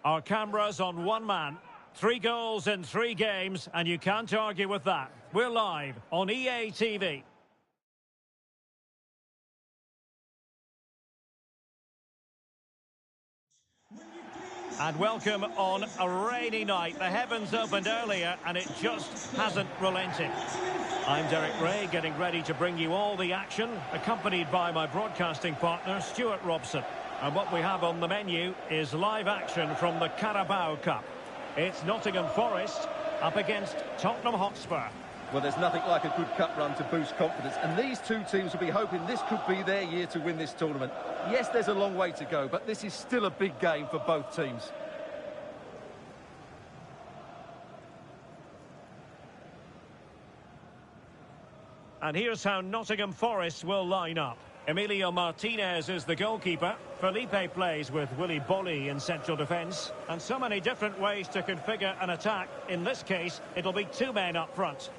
Our cameras on one man. 3 goals in 3 games, and you can't argue with that. We're live on EA TV. And welcome on a rainy night. The heavens opened earlier and it just hasn't relented. I'm Derek Ray, getting ready to bring you all the action, accompanied by my broadcasting partner, Stuart Robson. And what we have on the menu is live action from the Carabao Cup. It's Nottingham Forest up against Tottenham Hotspur. Well, there's nothing like a good cup run to boost confidence, and these two teams will be hoping this could be their year to win this tournament. Yes, there's a long way to go, but this is still a big game for both teams. And here's how Nottingham Forest will line up. Emilio Martinez is the goalkeeper. Felipe plays with Willy Bolly in central defence. And so many different ways to configure an attack. In this case, it'll be 2 men up front.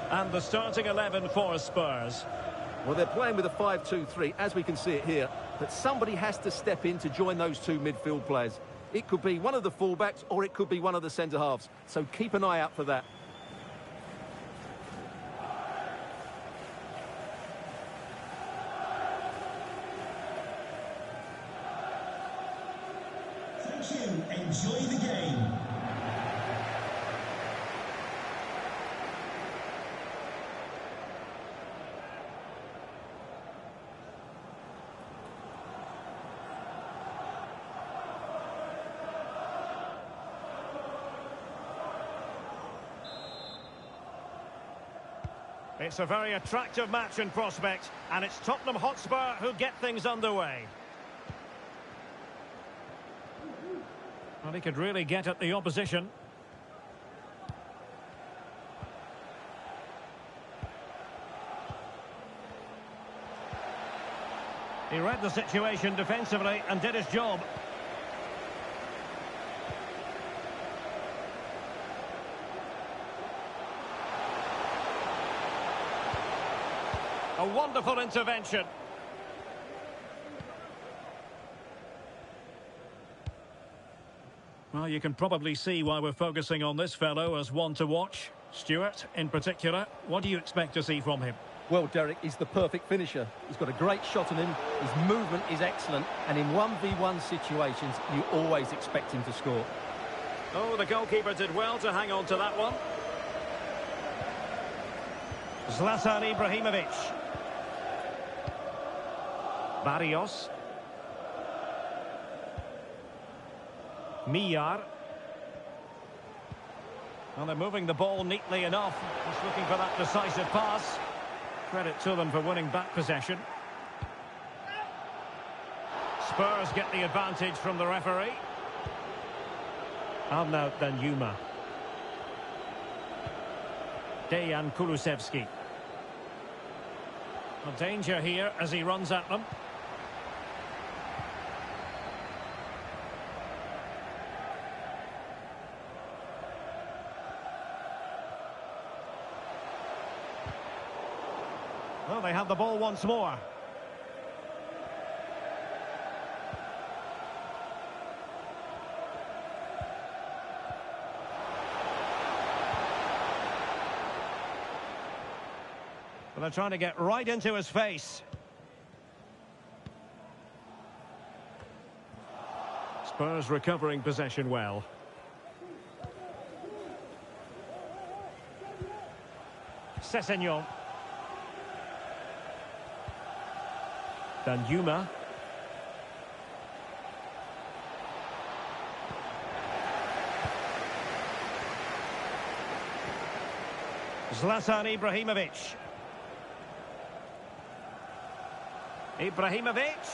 And the starting 11 for Spurs. Well, they're playing with a 5-2-3, as we can see it here. But somebody has to step in to join those 2 midfield players. It could be one of the fullbacks or it could be one of the centre-halves. So keep an eye out for that. Thank you. Enjoy the game. It's a very attractive match in prospect, and it's Tottenham Hotspur who get things underway. Well, he could really get at the opposition. He read the situation defensively and did his job. A wonderful intervention. Well, you can probably see why we're focusing on this fellow as one to watch. Stuart, in particular, what do you expect to see from him? Well, Derek, he's the perfect finisher. He's got a great shot on him, his movement is excellent, and in 1v1 situations, you always expect him to score. Oh, the goalkeeper did well to hang on to that one. Zlatan Ibrahimovic. Barrios. Millar. Well, they're moving the ball neatly enough. Just looking for that decisive pass. Credit to them for winning back possession. Spurs get the advantage from the referee. Arnaut Danjuma. Dejan Kulusevski. A danger here as he runs at them. Well, they have the ball once more. Well, they're trying to get right into his face. Spurs recovering possession well. Sessegnon. Danjuma. Zlatan Ibrahimovic. Ibrahimovic.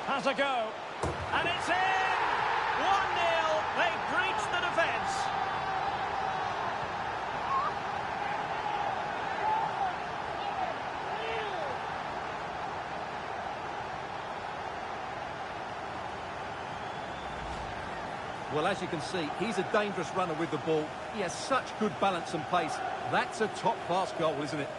Has a go. And it's in! 1-0. They've breached the defence. Well, as you can see, he's a dangerous runner with the ball. He has such good balance and pace. That's a top-class goal, isn't it?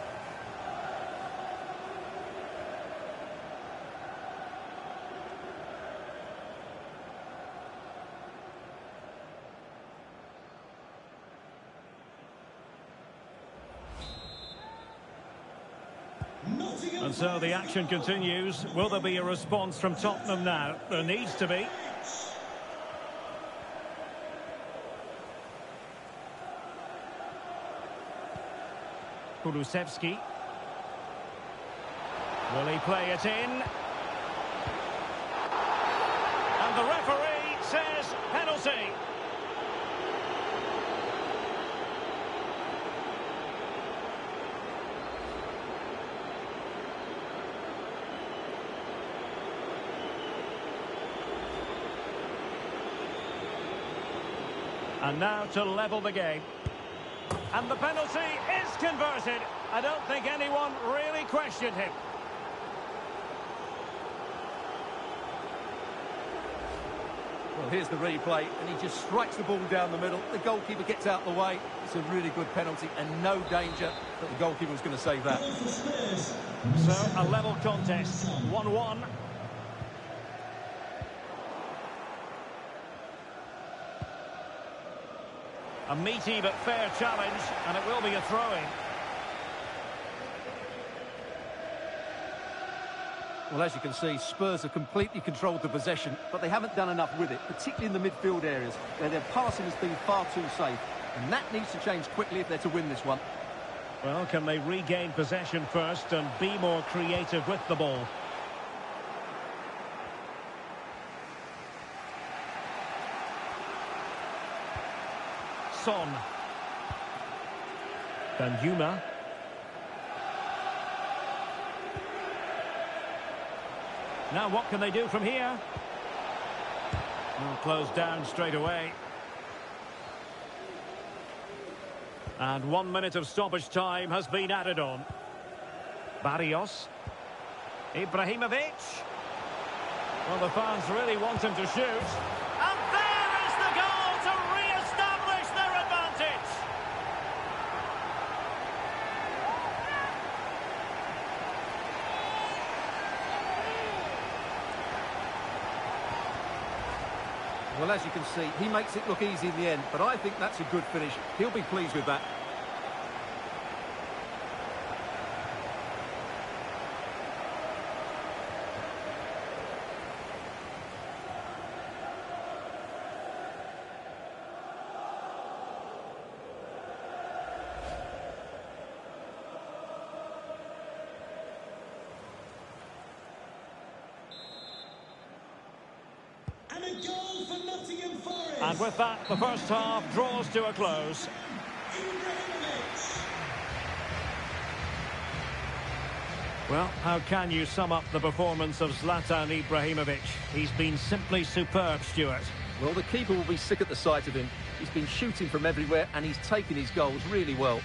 And so the action continues. Will there be a response from Tottenham now? There needs to be. Kulusevski. Will he play it in? And the referee says penalty. And now to level the game. And the penalty is converted. I don't think anyone really questioned him. Well, here's the replay, and he just strikes the ball down the middle. The goalkeeper gets out the way. It's a really good penalty and no danger that the goalkeeper was going to save that. So, a level contest, 1-1. A meaty but fair challenge, and it will be a throw-in. Well, as you can see, Spurs have completely controlled the possession, but they haven't done enough with it, particularly in the midfield areas, where their passing has been far too safe. And that needs to change quickly if they're to win this one. Well, can they regain possession first and be more creative with the ball? Son. Danjuma. Now what can they do from here? Well, closed down straight away. And 1 minute of stoppage time has been added on. Barrios. Ibrahimovic. Well, the fans really want him to shoot. And there is the goal to re-establish their advantage. Well, as you can see, he makes it look easy in the end, but I think that's a good finish. He'll be pleased with that. And a goal for Nottingham Forest. And with that, the first half draws to a close. Ibrahimovic. Well, how can you sum up the performance of Zlatan Ibrahimovic? He's been simply superb, Stuart. Well, the keeper will be sick at the sight of him. He's been shooting from everywhere and he's taken his goals really well.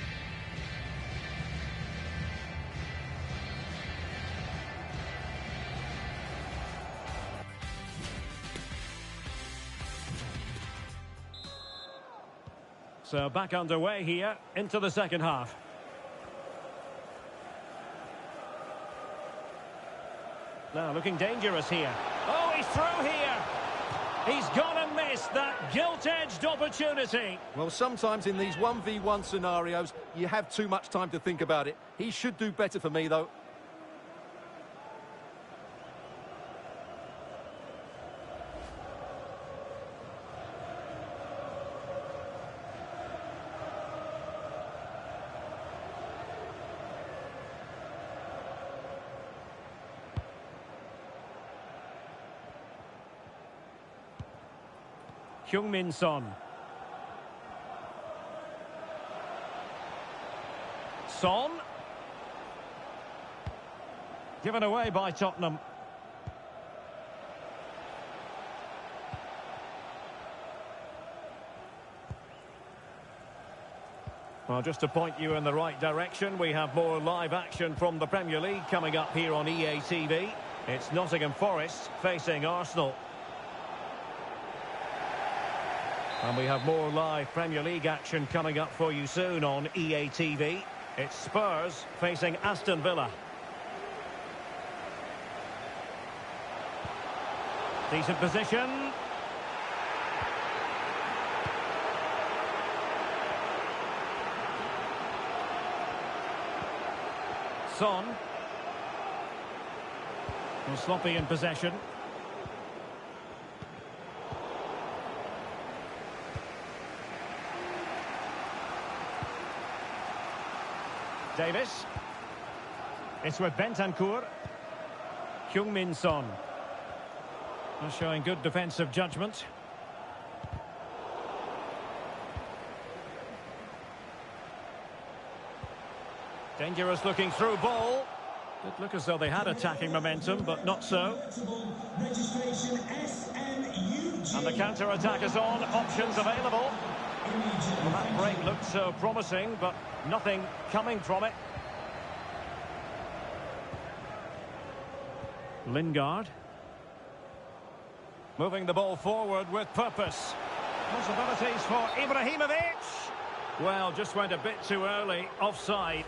So back underway here into the second half. Now looking dangerous here. Oh, he's through here. He's gonna miss that gilt-edged opportunity. Well, sometimes in these 1v1 scenarios, you have too much time to think about it. He should do better for me, though. Heung-min Son. Son. Given away by Tottenham. Well, just to point you in the right direction, we have more live action from the Premier League coming up here on EA TV. It's Nottingham Forest facing Arsenal. And we have more live Premier League action coming up for you soon on EA TV. It's Spurs facing Aston Villa. Decent position. Son. Well, sloppy in possession. Davis. It's with Bentancur. Heung-min Son. Showing good defensive judgment. Dangerous looking through ball. Did look as though they had attacking momentum, but not so. And the counter-attack is on. Options available. Well, that break looked so promising, but nothing coming from it. Lingard. Moving the ball forward with purpose. Possibilities for Ibrahimovic. Well, just went a bit too early. Offside.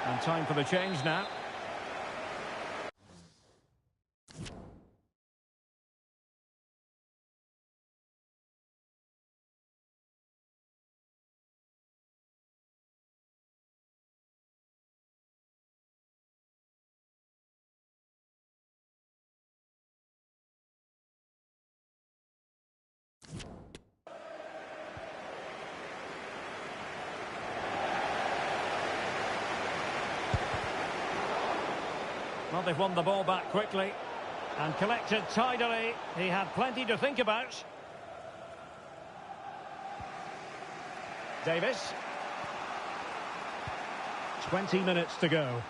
And time for the change now. Well, they've won the ball back quickly and collected tidily. He had plenty to think about. Davis. 20 minutes to go.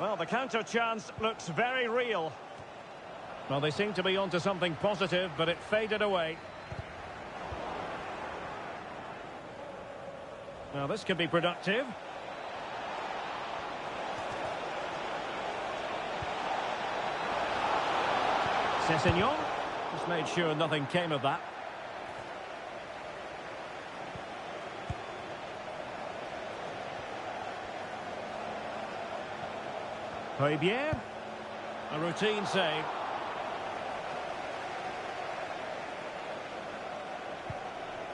Well, the counter chance looks very real. Well, they seem to be onto something positive, but it faded away. Now, this could be productive. Sessegnon just made sure nothing came of that. Højbjerg, a routine save.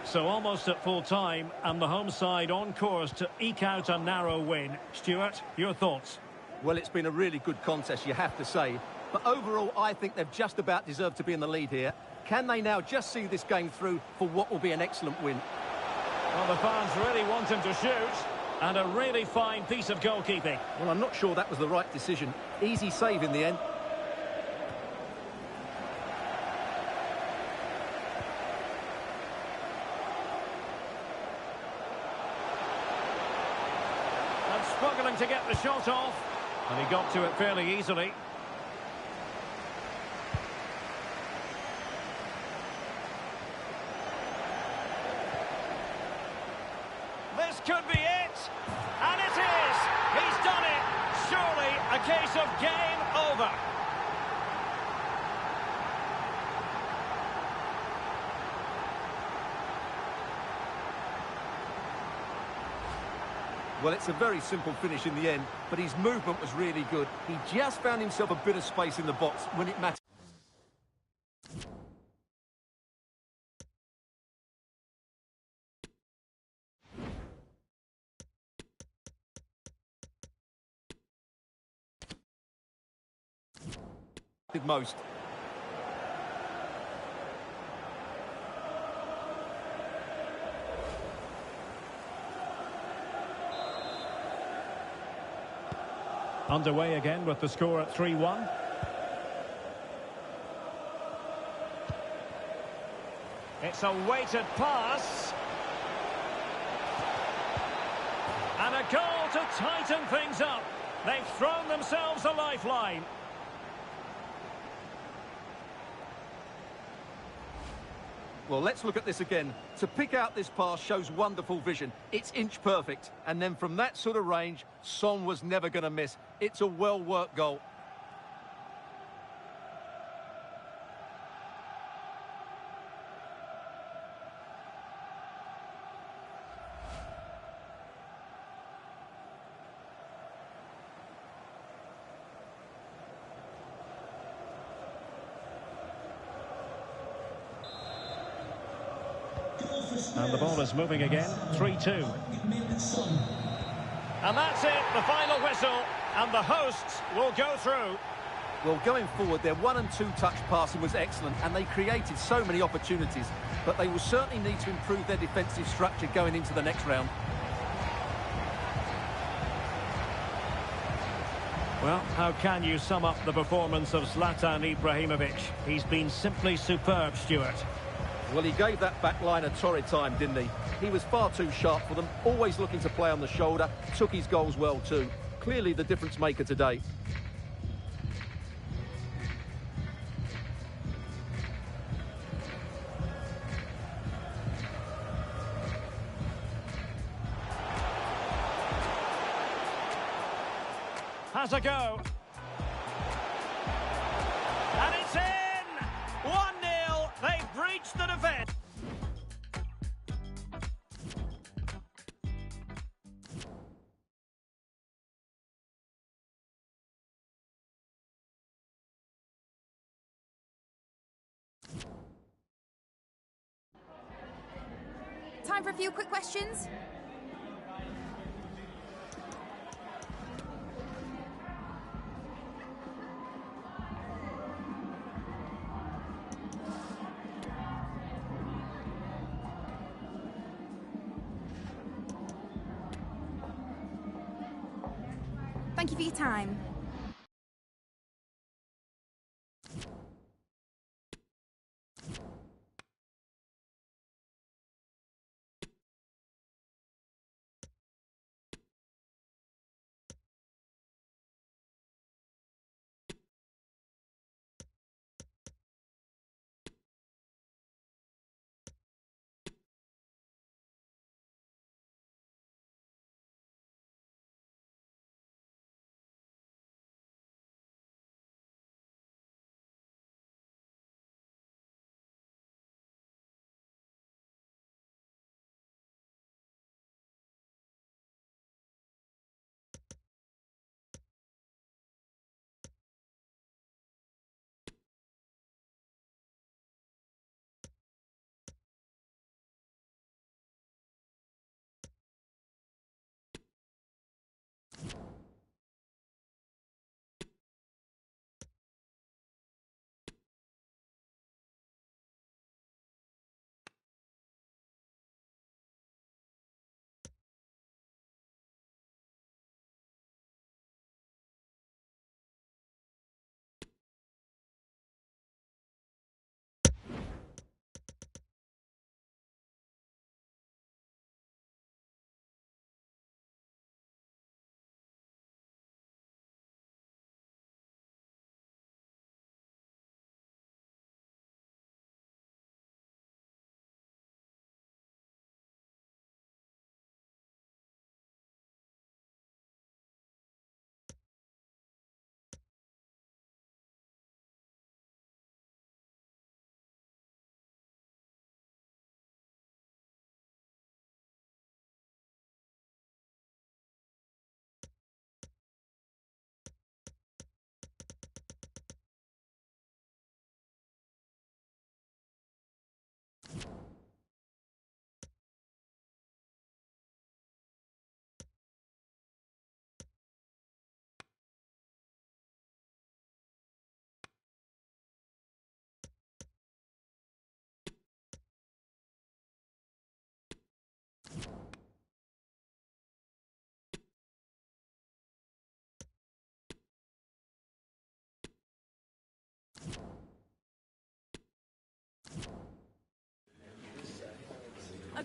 So almost at full time, and the home side on course to eke out a narrow win. Stuart, your thoughts? Well, it's been a really good contest, you have to say. But overall, I think they've just about deserved to be in the lead here. Can they now just see this game through for what will be an excellent win? Well, the fans really want him to shoot. And a really fine piece of goalkeeping. Well, I'm not sure that was the right decision. Easy save in the end. And struggling to get the shot off. And he got to it fairly easily. This could be it, and it is! He's done it! Surely a case of game over. Well, it's a very simple finish in the end, but his movement was really good. He just found himself a bit of space in the box when it mattered. Most. Underway again with the score at 3-1. It's a weighted pass. And a goal to tighten things up. They've thrown themselves a lifeline. Well, let's look at this again. To pick out this pass shows wonderful vision. It's inch perfect. And then from that sort of range, Son was never going to miss. It's a well-worked goal. And the ball is moving again, 3-2. And that's it, the final whistle, and the hosts will go through. Well, going forward, their 1- and 2-touch passing was excellent, and they created so many opportunities. But they will certainly need to improve their defensive structure going into the next round. Well, how can you sum up the performance of Zlatan Ibrahimovic? He's been simply superb, Stuart. Well, he gave that back line a torrid time, didn't he? He was far too sharp for them, always looking to play on the shoulder, took his goals well too. Clearly the difference maker today. Has a go. And it's in! 1-0, they've breached the defence. Time for a few quick questions. Thank you for your time.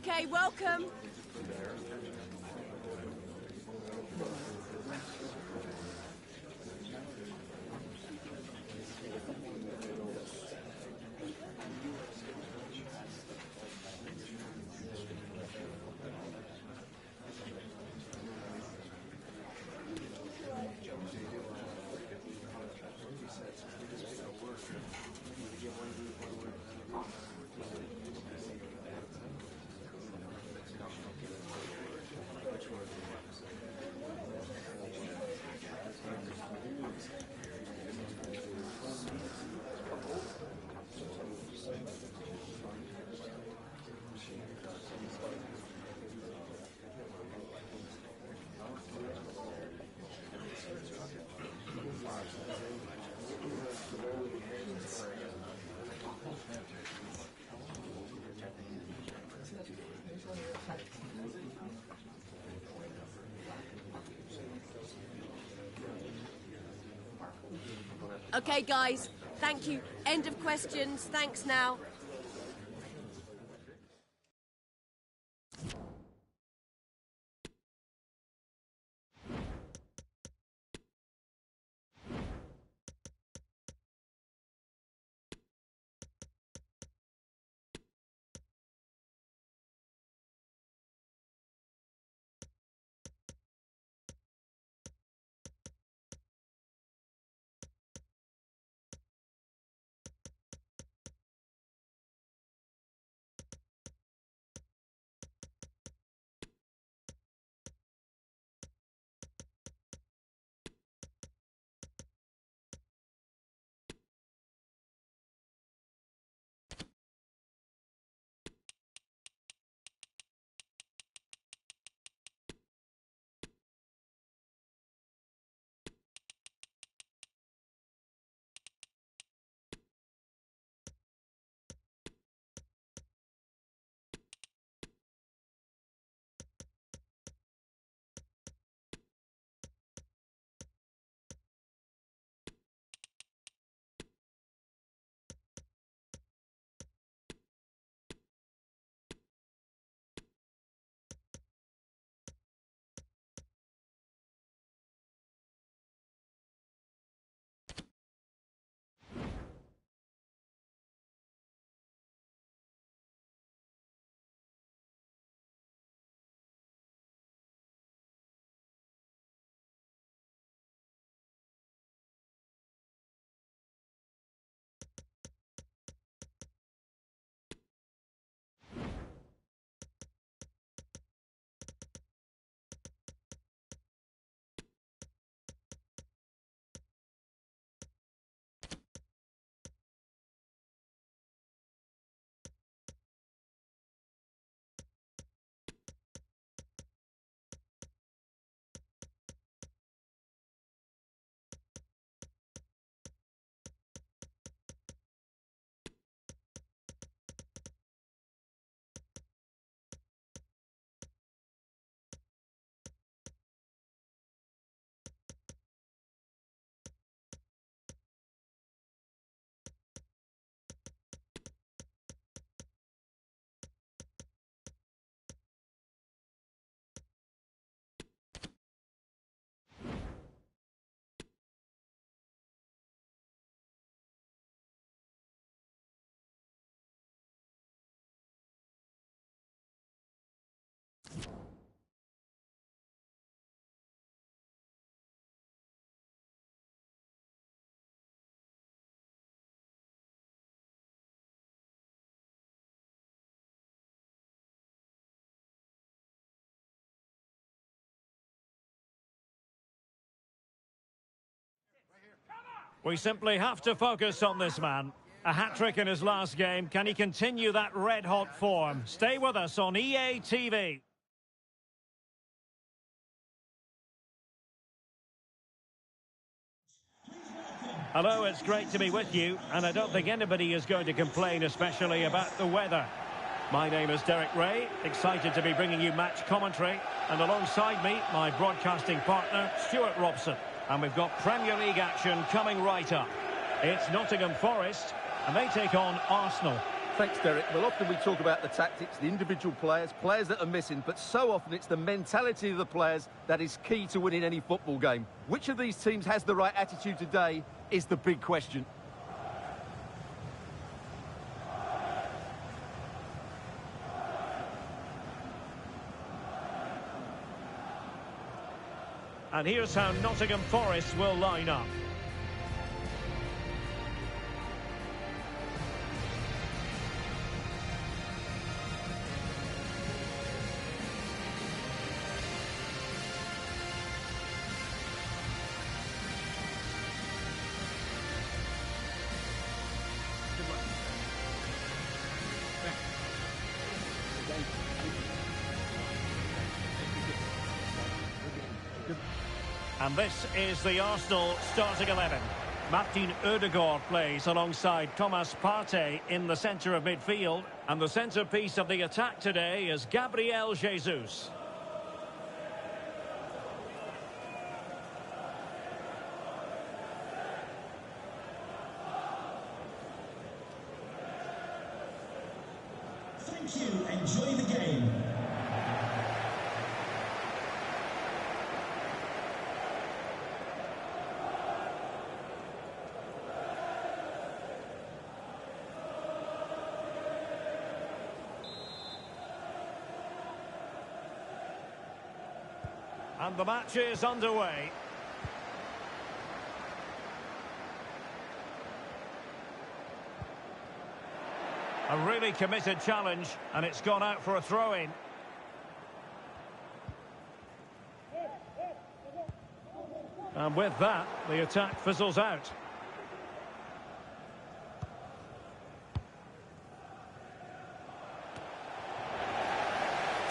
Okay, welcome. Okay, guys, thank you. End of questions. Thanks now. We simply have to focus on this man. A hat-trick in his last game. Can he continue that red-hot form? Stay with us on EA TV. Hello, it's great to be with you, and I don't think anybody is going to complain, especially about the weather. My name is Derek Ray, excited to be bringing you match commentary, and alongside me, my broadcasting partner, Stuart Robson. And we've got Premier League action coming right up. It's Nottingham Forest, and they take on Arsenal. Thanks, Derek. Well, often we talk about the tactics, the individual players, players that are missing, but so often it's the mentality of the players that is key to winning any football game. Which of these teams has the right attitude today is the big question. And here's how Nottingham Forest will line up. And this is the Arsenal starting 11. Martin Ødegaard plays alongside Thomas Partey in the centre of midfield. And the centrepiece of the attack today is Gabriel Jesus. Thank you. Enjoy the game. And the match is underway. A really committed challenge, and it's gone out for a throw-in. And with that, the attack fizzles out.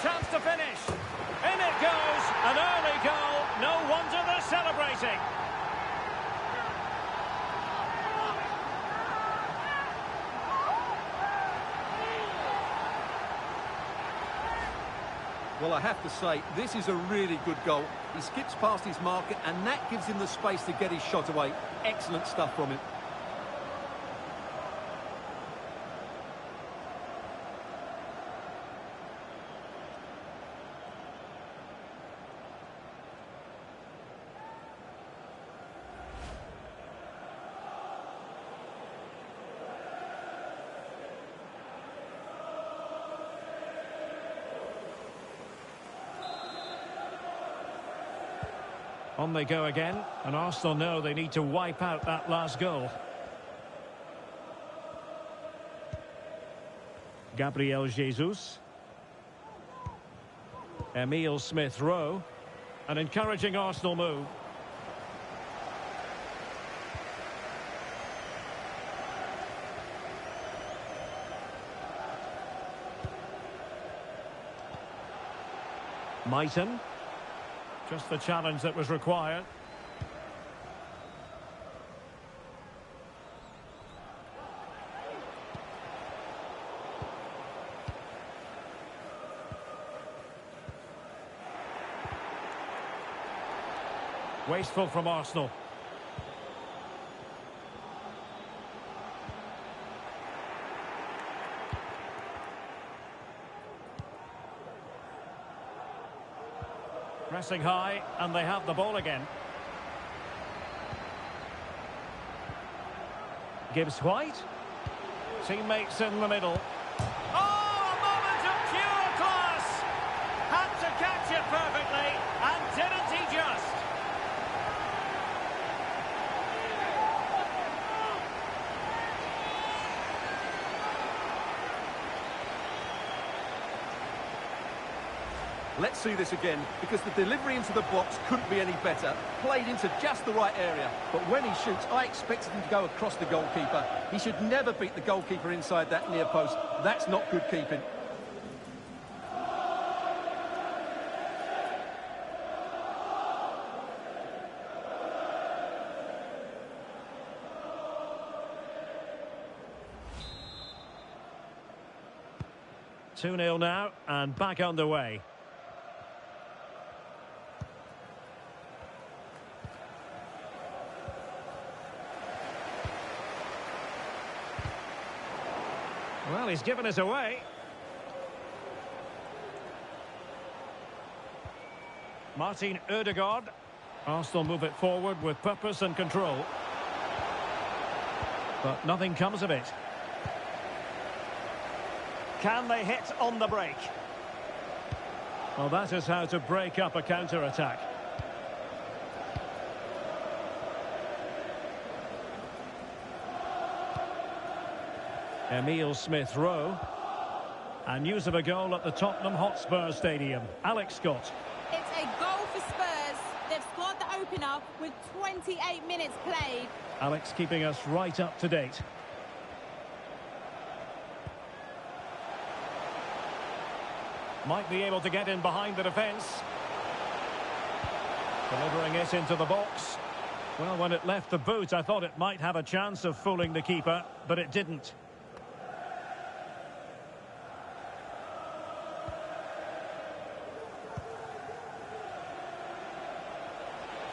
Chance to finish. In it goes, an early goal. No wonder they're celebrating. Well, I have to say, this is a really good goal. He skips past his marker, and that gives him the space to get his shot away. Excellent stuff from him. On they go again, and Arsenal know they need to wipe out that last goal. Gabriel Jesus. Emile Smith-Rowe. An encouraging Arsenal move. Mighten. Just the challenge that was required. Wasteful from Arsenal. Pressing high, and they have the ball again. Gibbs White. Teammates in the middle. Oh, a moment of pure class! Had to catch it perfectly, and didn't he just? Let's see this again, because the delivery into the box couldn't be any better. Played into just the right area. But when he shoots, I expected him to go across the goalkeeper. He should never beat the goalkeeper inside that near post. That's not good keeping. Two 2-0 now, and back underway. Well, he's given us away. Martin Ødegaard. Arsenal move it forward with purpose and control. But nothing comes of it. Can they hit on the break? Well, that is how to break up a counter-attack. Emile Smith-Rowe. And news of a goal at the Tottenham Hotspur Stadium. Alex Scott. It's a goal for Spurs. They've scored the opener with 28 minutes played. Alex keeping us right up to date. Might be able to get in behind the defence. Delivering it into the box. Well, when it left the boot, I thought it might have a chance of fooling the keeper, but it didn't.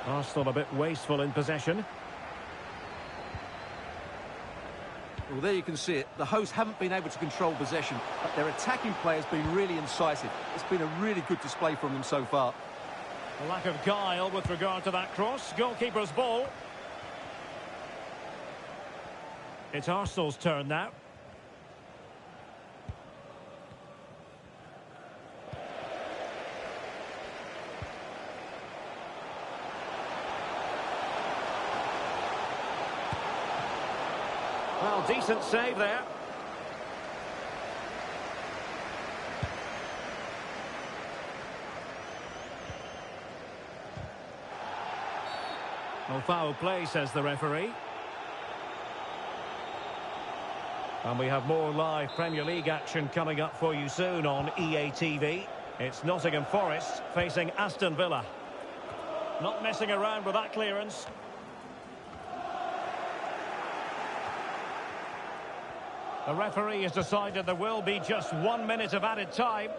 Arsenal a bit wasteful in possession. Well, there you can see it. The hosts haven't been able to control possession, but their attacking play has been really incisive. It's been a really good display from them so far. A lack of guile with regard to that cross. Goalkeeper's ball. It's Arsenal's turn now. Well, decent save there. No foul play, says the referee. And we have more live Premier League action coming up for you soon on EA TV. It's Nottingham Forest facing Aston Villa. Not messing around with that clearance. The referee has decided there will be just 1 minute of added time.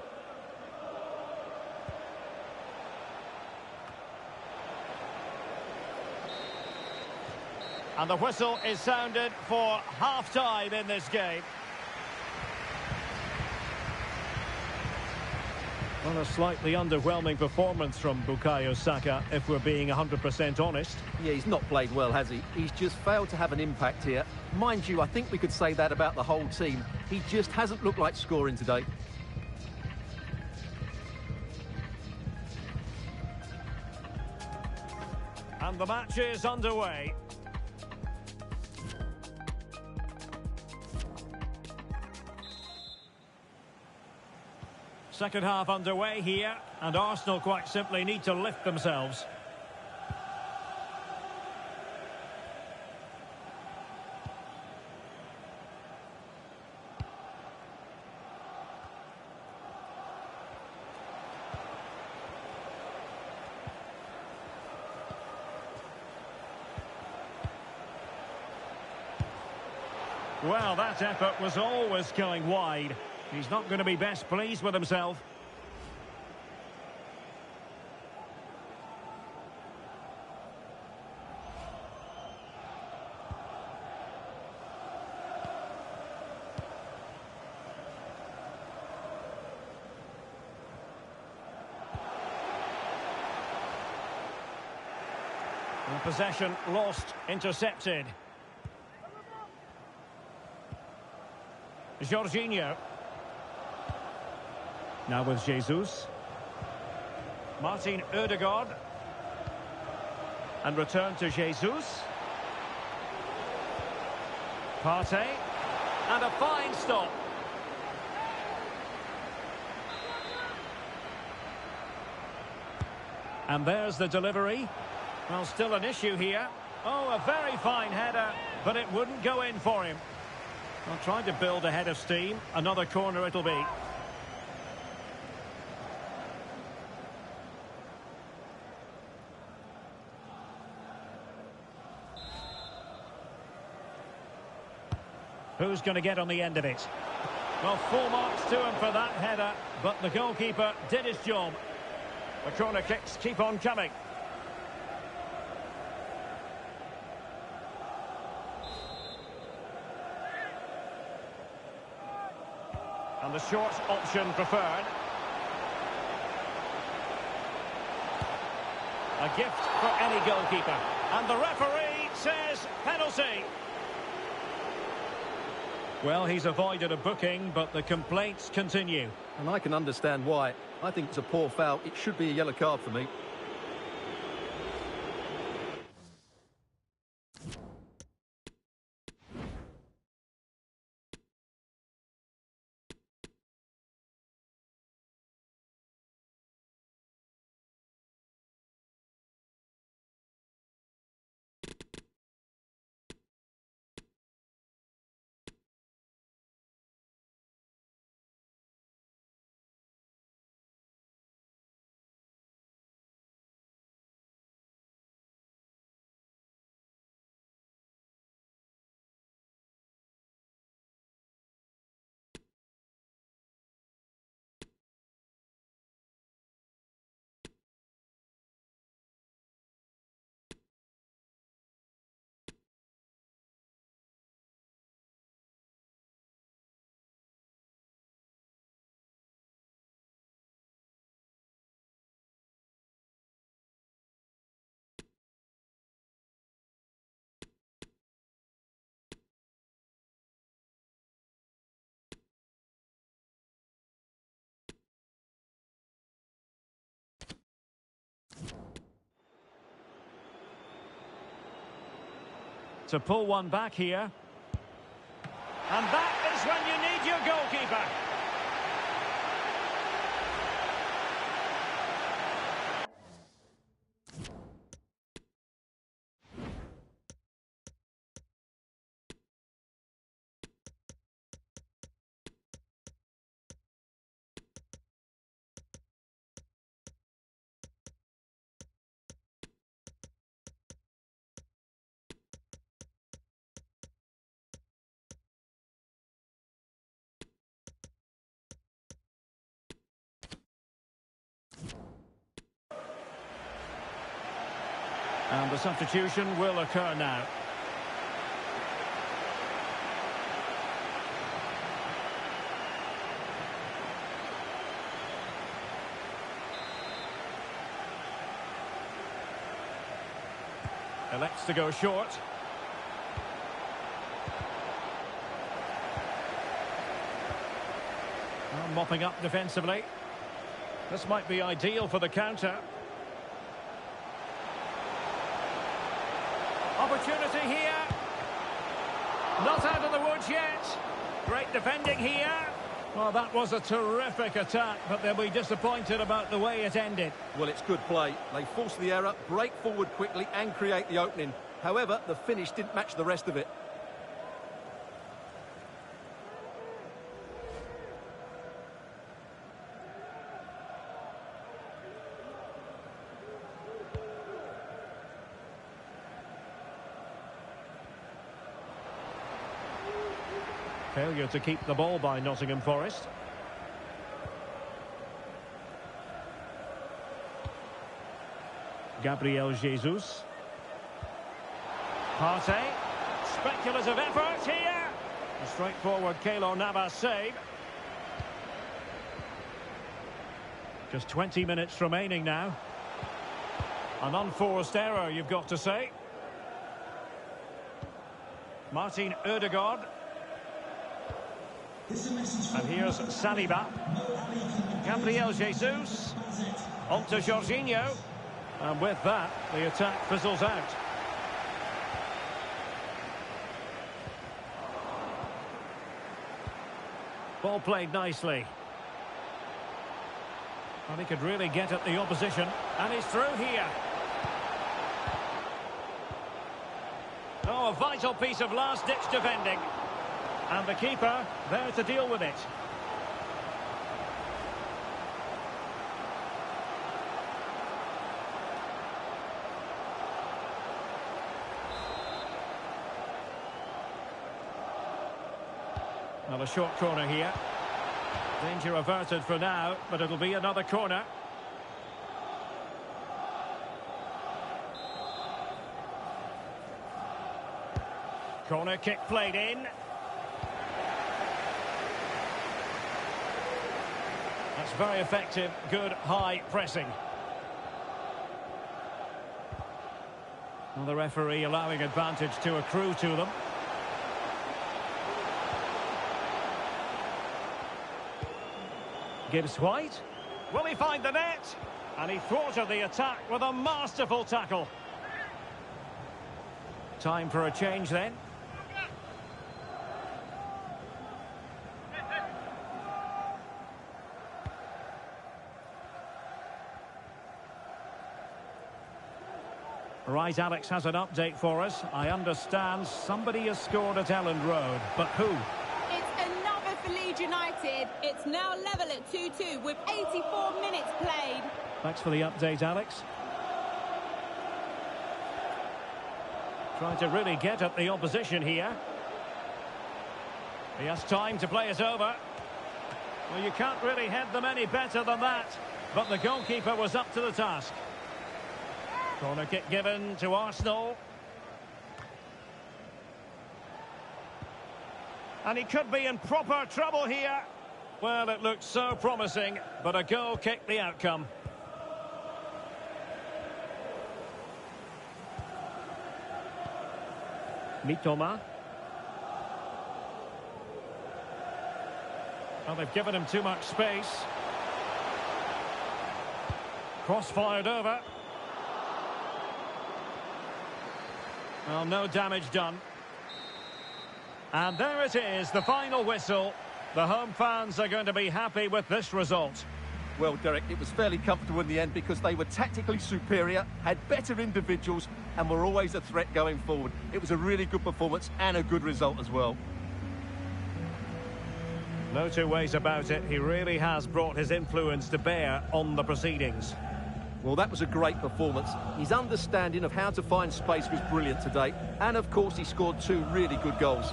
And the whistle is sounded for half-time in this game. Well, a slightly underwhelming performance from Bukayo Saka, if we're being 100% honest. Yeah, he's not played well, has he? He's just failed to have an impact here. Mind you, I think we could say that about the whole team. He just hasn't looked like scoring today. And the match is underway. Second half underway here, and Arsenal quite simply need to lift themselves. Well, that effort was always going wide. He's not going to be best pleased with himself. And possession lost, intercepted. Jorginho. Now with Jesus. Martin Ødegaard. And return to Jesus. Partey. And a fine stop. And there's the delivery. Well, still an issue here. Oh, a very fine header, but it wouldn't go in for him. Well, trying to build a head of steam. Another corner it'll be. Who's going to get on the end of it? Well, full marks to him for that header, but the goalkeeper did his job. The corner kicks keep on coming. And the short option preferred. A gift for any goalkeeper. And the referee says penalty. Well, he's avoided a booking, but the complaints continue. And I can understand why. I think it's a poor foul. It should be a yellow card for me. To pull one back here. And that is when you need your goalkeeper. And the substitution will occur now. Elects to go short. Well, mopping up defensively. This might be ideal for the counter. Opportunity here. Not out of the woods yet. Great defending here. Well, that was a terrific attack, but they'll be disappointed about the way it ended. Well, it's good play. They force the error, break forward quickly and create the opening. However, the finish didn't match the rest of it. Failure to keep the ball by Nottingham Forest. Gabriel Jesus. Partey. Speculative effort here. A straightforward Keylor Navas save. Just 20 minutes remaining now. An unforced error, you've got to say. Martin Ødegaard. And here's Saliba. Gabriel Jesus. On to Jorginho. And with that, the attack fizzles out. Ball played nicely. And he could really get at the opposition. And he's through here. Oh, a vital piece of last-ditch defending. And the keeper there to deal with it. Well, a short corner here. Danger averted for now, but it'll be another corner. Corner kick played in. That's very effective, good high pressing. Well, the referee allowing advantage to accrue to them. Gibbs White. Will he find the net? And he thwarted the attack with a masterful tackle. Time for a change then. Right, Alex has an update for us. I understand somebody has scored at Elland Road, but who? It's another for Leeds United. It's now level at 2-2 with 84 minutes played. Thanks for the update, Alex. Trying to really get at the opposition here. He has time to play it over. Well, you can't really head them any better than that. But the goalkeeper was up to the task. Corner kick given to Arsenal. And he could be in proper trouble here. Well, it looked so promising, but a goal kicked the outcome. Mitoma. Well, they've given him too much space. Cross fired over. Well, no damage done. And there it is, the final whistle. The home fans are going to be happy with this result. Well, Derek, it was fairly comfortable in the end because they were tactically superior, had better individuals, and were always a threat going forward. It was a really good performance and a good result as well. No two ways about it. He really has brought his influence to bear on the proceedings. Well, that was a great performance. His understanding of how to find space was brilliant today. And, of course, he scored two really good goals.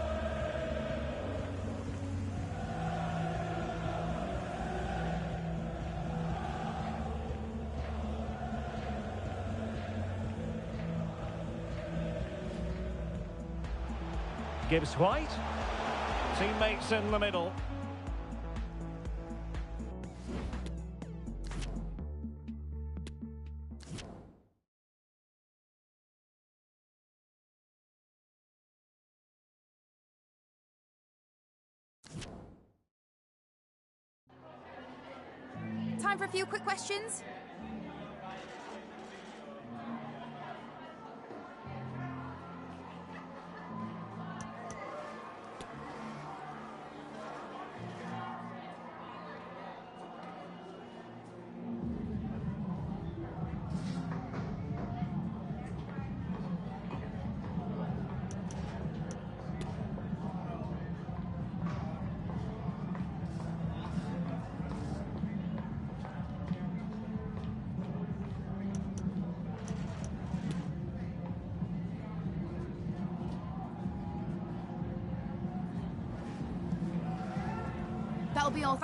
Gibbs White. Teammates in the middle. Time for a few quick questions. That'll be all.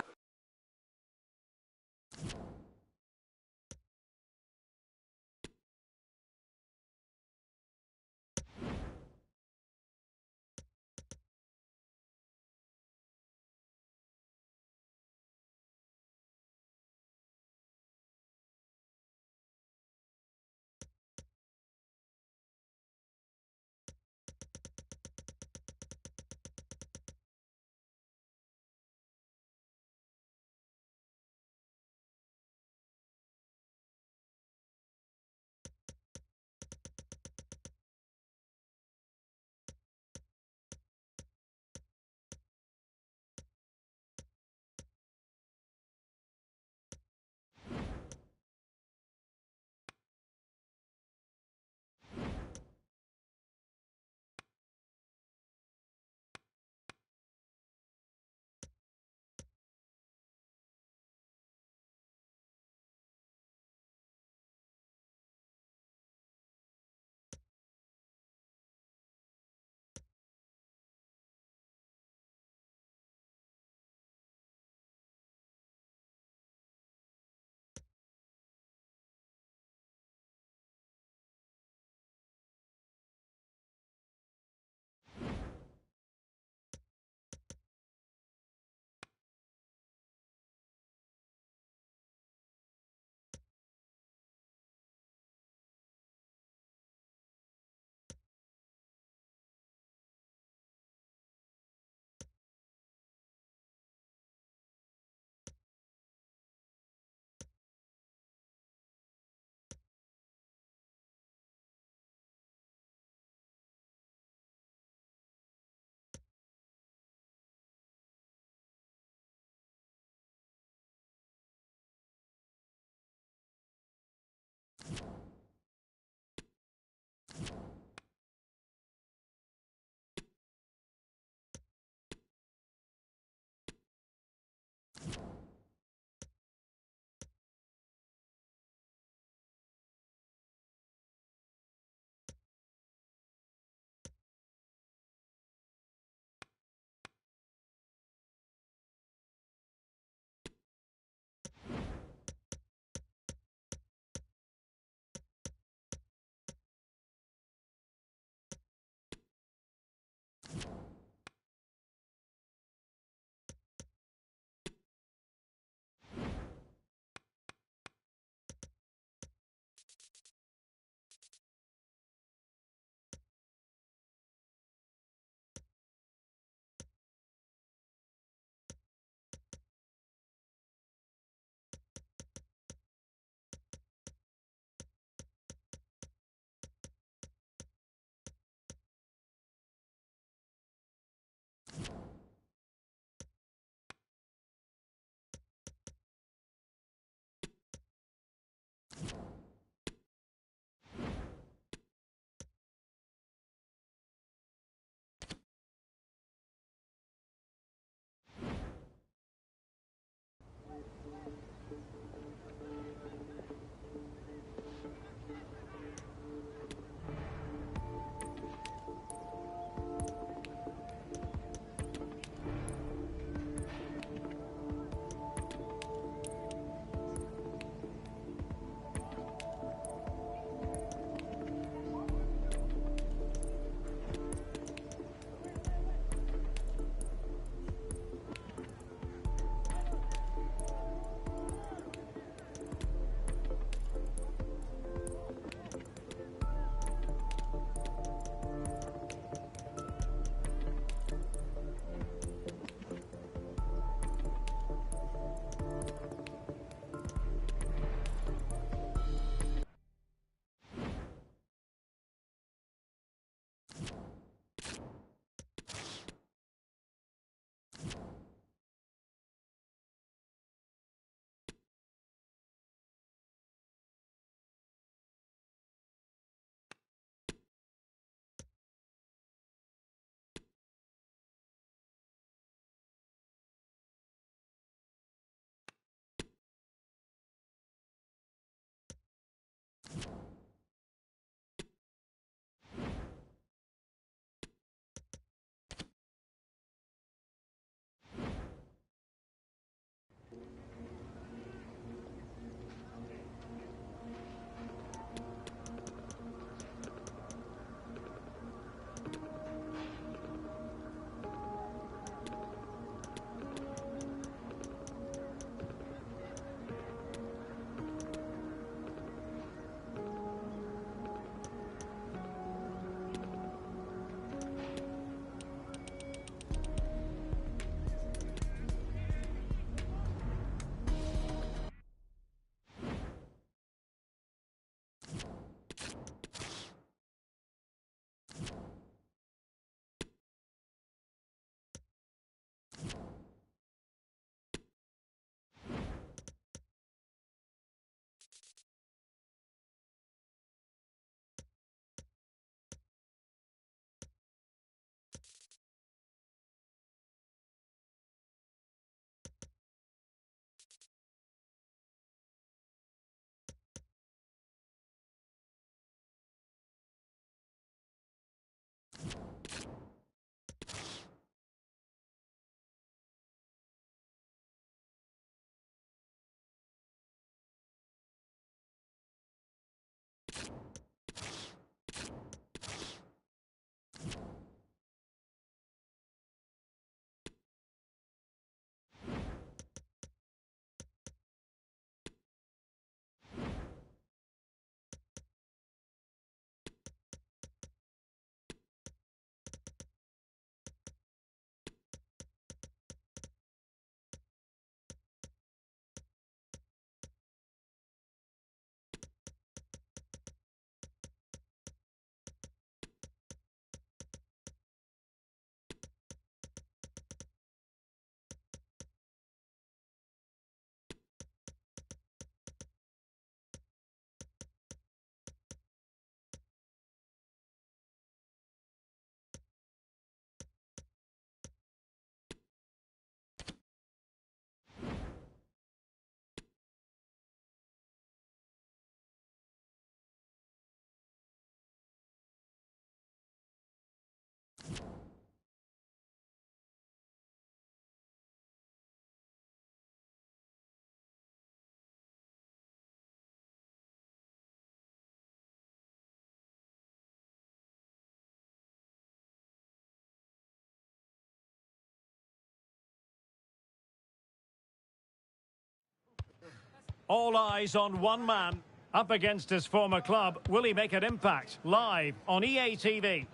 All eyes on one man. Up against his former club. Will he make an impact? Live on EA TV.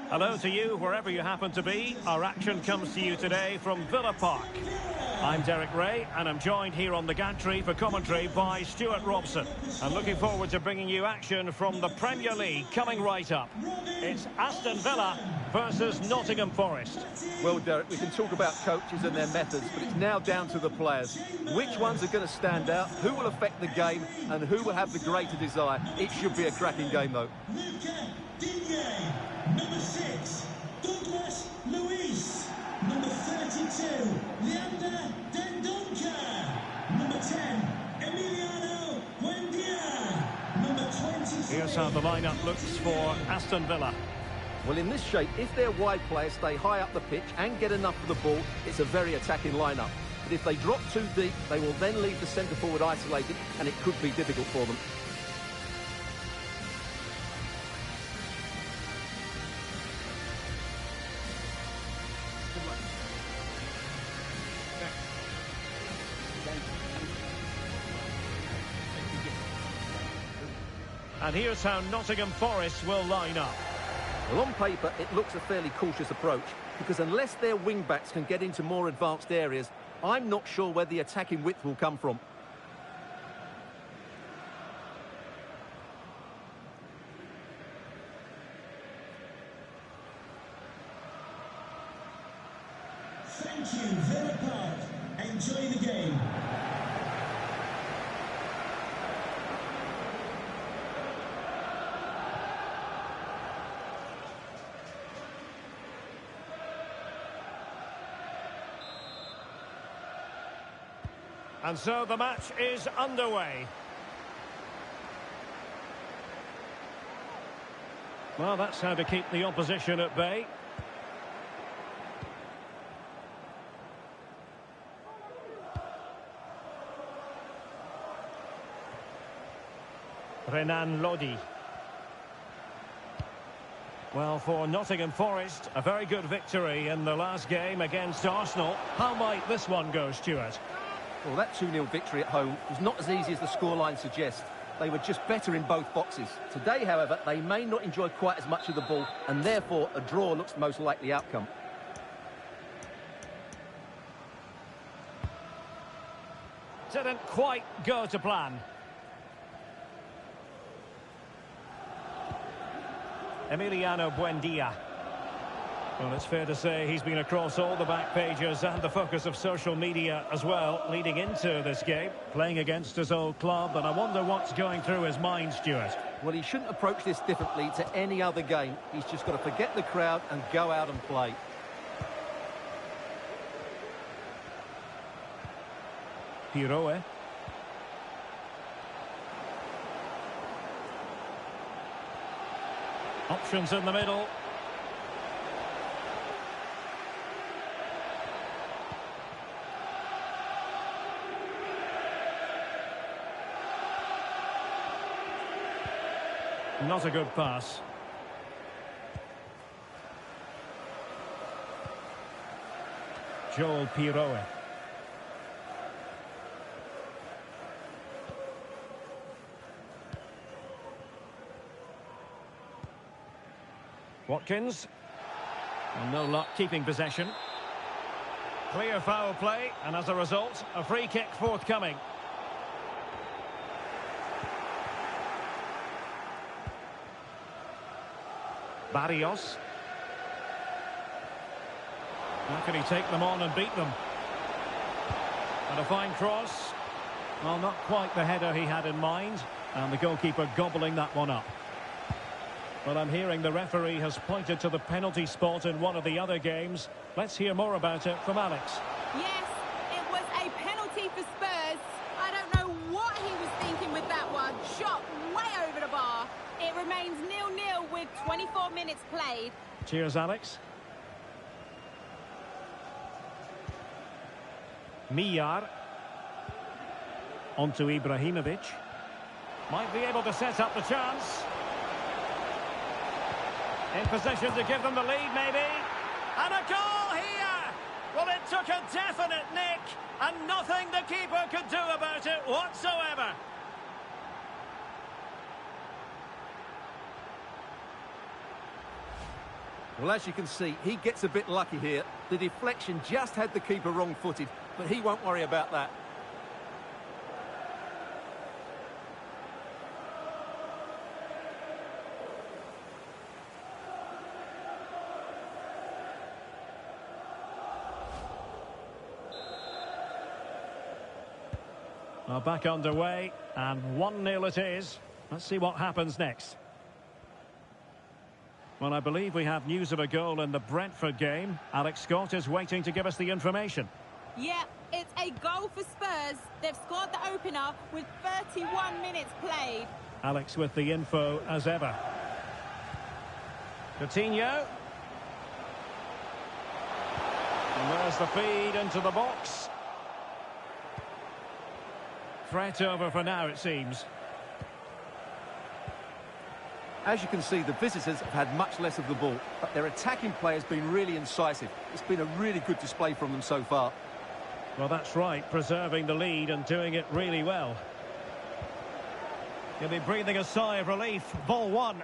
Hello to you, wherever you happen to be. Our action comes to you today from Villa Park. I'm Derek Ray, and I'm joined here on the gantry for commentary by Stuart Robson. I'm looking forward to bringing you action from the Premier League coming right up. It's Aston Villa versus Nottingham Forest. Well, Derek, we can talk about coaches and their methods, but it's now down to the players. Which ones are going to stand out, who will affect the game, and who will have the greater desire? It should be a cracking game, though. Number 6, Douglas Luiz. Number 32, Leander Dendoncker. Number 10, Emiliano Buendia. Number 23. Here's how the lineup looks for Aston Villa. Well, in this shape, if their wide players stay high up the pitch and get enough of the ball, it's a very attacking lineup. But if they drop too deep, they will then leave the centre forward isolated, and it could be difficult for them. And here's how Nottingham Forest will line up. Well, on paper, it looks a fairly cautious approach, because unless their wing-backs can get into more advanced areas, I'm not sure where the attacking width will come from. Thank you, Villa Park. Enjoy the game. And so the match is underway. Well, that's how to keep the opposition at bay. Renan Lodi. Well, for Nottingham Forest, a very good victory in the last game against Arsenal. How might this one go, Stuart? Well, that 2-0 victory at home was not as easy as the scoreline suggests. They were just better in both boxes. Today, however, they may not enjoy quite as much of the ball, and therefore a draw looks the most likely outcome. Didn't quite go to plan. Emiliano Buendia. Well, it's fair to say he's been across all the back pages and the focus of social media as well, leading into this game, playing against his old club, and I wonder what's going through his mind, Stuart. Well, he shouldn't approach this differently to any other game. He's just got to forget the crowd and go out and play. Piroe. Options in the middle. Not a good pass. Joel Piroe. Watkins. And no luck keeping possession. Clear foul play, and as a result, a free kick forthcoming. Barrios. How can he take them on and beat them? And a fine cross. Well, not quite the header he had in mind. And the goalkeeper gobbling that one up. Well, I'm hearing the referee has pointed to the penalty spot in one of the other games. Let's hear more about it from Alex. Yes, it was a penalty for Spurs. I don't know what he was thinking with that one. Shot way over the bar. It remains 0-0 with 24 minutes played. Cheers, Alex. Miyar. On to Ibrahimovic. Might be able to set up the chance. In position to give them the lead, maybe. And a goal here! Well, it took a definite nick, and nothing the keeper could do about it whatsoever. Well, as you can see, he gets a bit lucky here. The deflection just had the keeper wrong-footed, but he won't worry about that. Well, back underway, and 1-0 it is. Let's see what happens next. Well, I believe we have news of a goal in the Brentford game. Alex Scott is waiting to give us the information. Yeah, it's a goal for Spurs. They've scored the opener with 31 minutes played. Alex with the info as ever. Coutinho. And there's the feed into the box. Threat over for now, it seems. As you can see, the visitors have had much less of the ball, but their attacking play has been really incisive. It's been a really good display from them so far. Well, that's right, preserving the lead and doing it really well. He'll be breathing a sigh of relief. Ball one.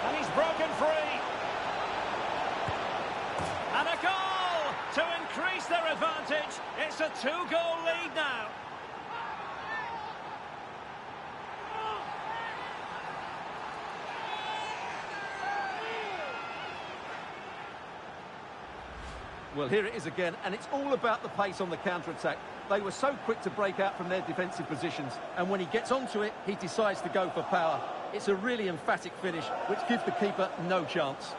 And he's broken free. And a goal to increase their advantage. It's a 2-goal lead now. Well, here it is again, and it's all about the pace on the counter-attack. They were so quick to break out from their defensive positions, and when he gets onto it, he decides to go for power. It's a really emphatic finish, which gives the keeper no chance.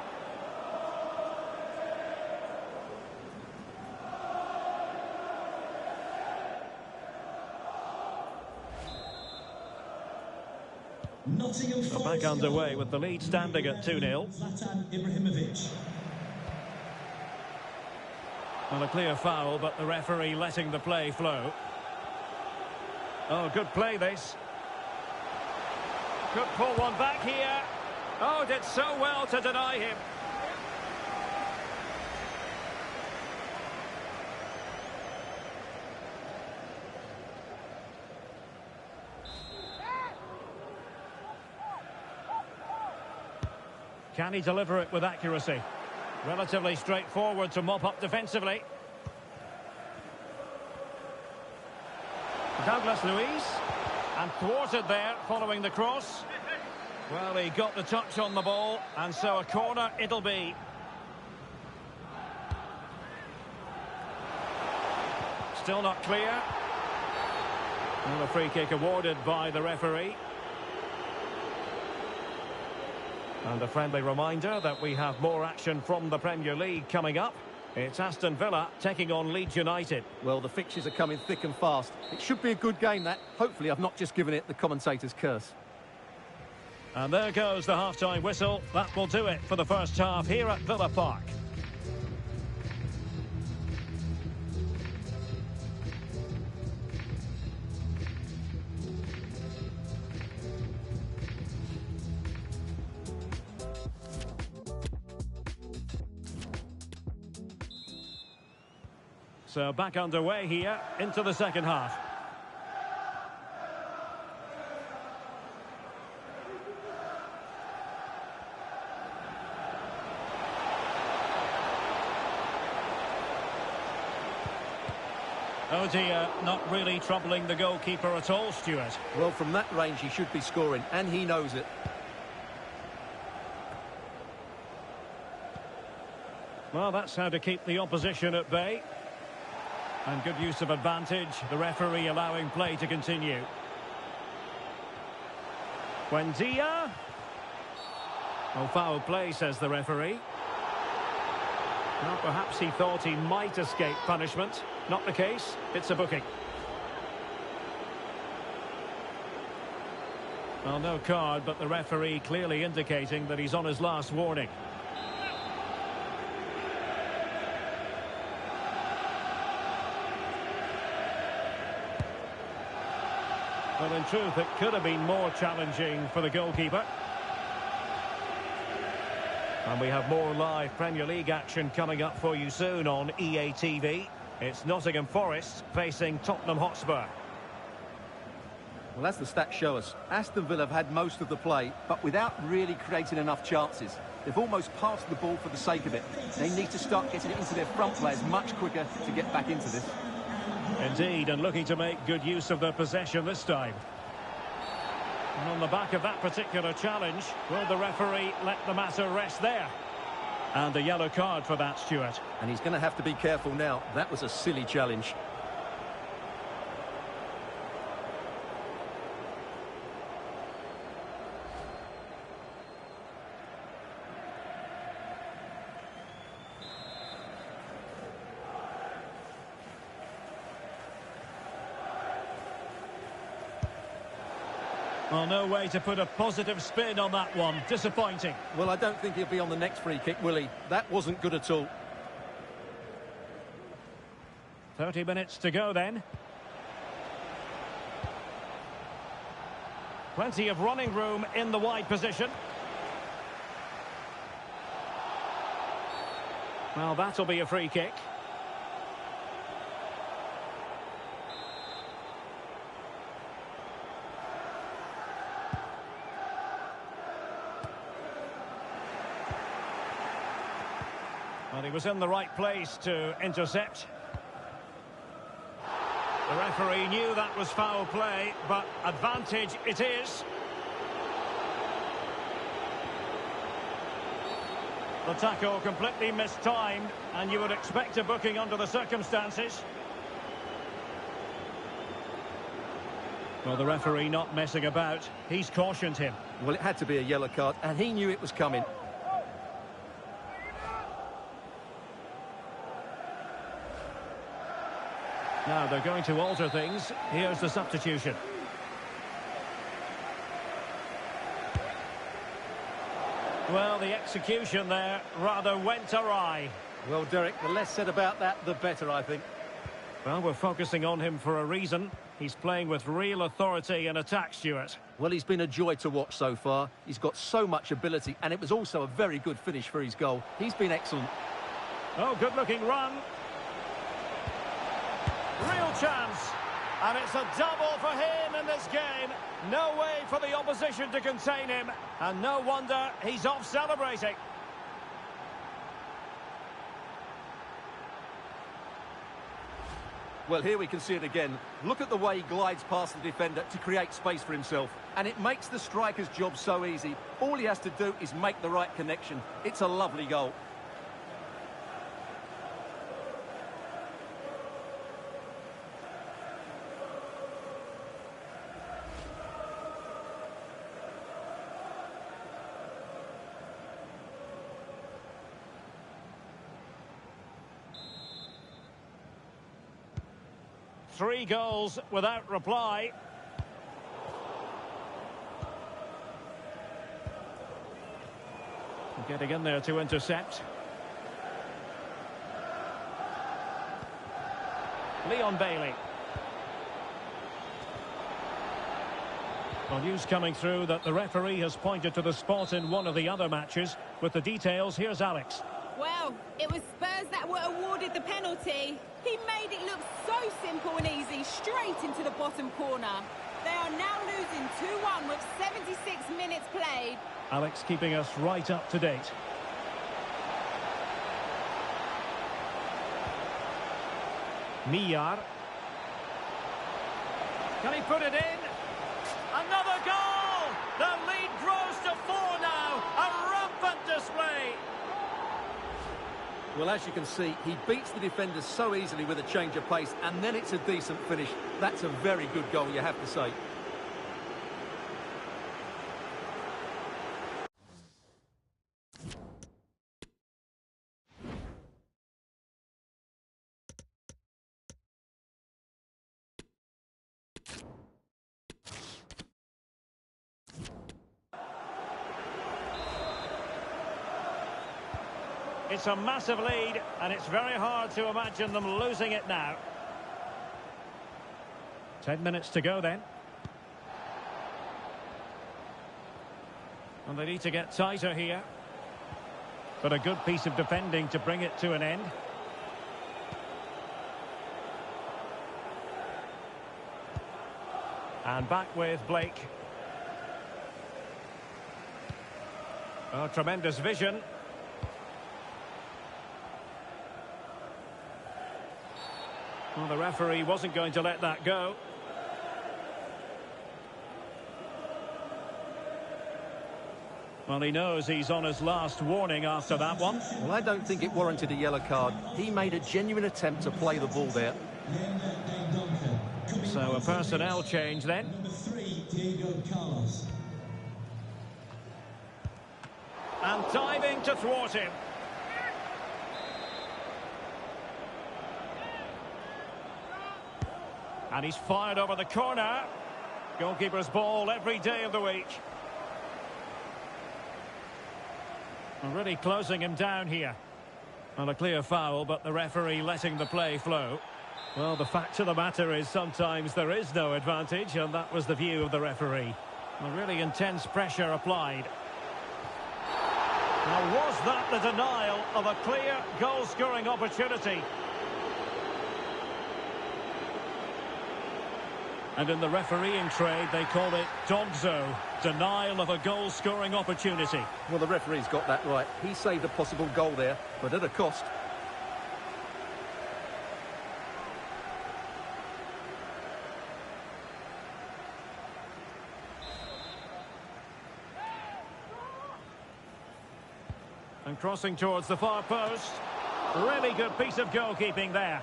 Nottingham Forest Back underway goal. with the lead standing at 2-0. Zlatan Ibrahimovic. Well, a clear foul, but the referee letting the play flow. Oh, good play this. Could pull one back here. Oh, did so well to deny him. Can he deliver it with accuracy? Relatively straightforward to mop up defensively. Douglas Luiz. And thwarted there following the cross. Well, he got the touch on the ball, and so a corner it'll be. Still not clear. And a free kick awarded by the referee. And a friendly reminder that we have more action from the Premier League coming up. It's Aston Villa taking on Leeds United. Well, the fixtures are coming thick and fast. It should be a good game, that. Hopefully, I've not just given it the commentator's curse. And there goes the half-time whistle. That will do it for the first half here at Villa Park. So back underway here into the second half. Oh dear, not really troubling the goalkeeper at all, Stuart. Well, from that range, he should be scoring, and he knows it. Well, that's how to keep the opposition at bay. And good use of advantage, the referee allowing play to continue. Buendia. Oh, foul play, says the referee. Well, perhaps he thought he might escape punishment. Not the case, it's a booking. Well, no card, but the referee clearly indicating that he's on his last warning. Well, in truth, it could have been more challenging for the goalkeeper. And we have more live Premier League action coming up for you soon on EA TV. It's Nottingham Forest facing Tottenham Hotspur. Well, as the stats show us, Aston Villa have had most of the play, but without really creating enough chances. They've almost passed the ball for the sake of it. They need to start getting it into their front players much quicker to get back into this. Indeed, and looking to make good use of their possession this time. And on the back of that particular challenge, will the referee let the matter rest there? And a yellow card for that, Stuart. And he's going to have to be careful now. That was a silly challenge. Well, no way to put a positive spin on that one. Disappointing. Well, I don't think he'll be on the next free kick, will he? That wasn't good at all. 30 minutes to go then. Plenty of running room in the wide position. Well, that'll be a free kick. Well, he was in the right place to intercept. The referee knew that was foul play, but advantage it is. The tackle completely mistimed, and you would expect a booking under the circumstances. Well, the referee not messing about. He's cautioned him. Well, it had to be a yellow card, and he knew it was coming. Now they're going to alter things. Here's the substitution. Well, the execution there rather went awry. Well, Derek, the less said about that, the better, I think. Well, we're focusing on him for a reason. He's playing with real authority in attack, Stuart. Well, he's been a joy to watch so far. He's got so much ability, and it was also a very good finish for his goal. He's been excellent. Oh, good-looking run. Real chance. And it's a double for him in this game. No way for the opposition to contain him. And no wonder he's off celebrating. Well, here we can see it again. Look at the way he glides past the defender to create space for himself. And it makes the striker's job so easy. All he has to do is make the right connection. It's a lovely goal. Three goals without reply. Getting in there to intercept. Leon Bailey. Well, news coming through that the referee has pointed to the spot in one of the other matches. With the details, here's Alex. Well, it was Spurs that were awarded the penalty. He made it look so simple and easy, straight into the bottom corner. They are now losing 2-1 with 76 minutes played. Alex keeping us right up to date. Miyar. Can he put it in? Another goal! The lead grows to 4 now. A rampant display. Well, as you can see, he beats the defenders so easily with a change of pace, and then it's a decent finish. That's a very good goal, you have to say. It's a massive lead, and it's very hard to imagine them losing it now. 10 minutes to go then. And they need to get tighter here. But a good piece of defending to bring it to an end. And back with Blake. Oh, tremendous vision. Well, the referee wasn't going to let that go. Well, he knows he's on his last warning after that one. Well, I don't think it warranted a yellow card. He made a genuine attempt to play the ball there. So a personnel change then. Number 3, Diego Carlos. And diving to thwart him. And he's fired over the corner. Goalkeeper's ball every day of the week. Really closing him down here. Well, a clear foul, but the referee letting the play flow. Well, the fact of the matter is sometimes there is no advantage, and that was the view of the referee. A really intense pressure applied. Now, was that the denial of a clear goal-scoring opportunity? And in the refereeing trade, they call it dogzo, denial of a goal-scoring opportunity. Well, the referee's got that right. He saved a possible goal there, but at a cost. And crossing towards the far post. Really good piece of goalkeeping there.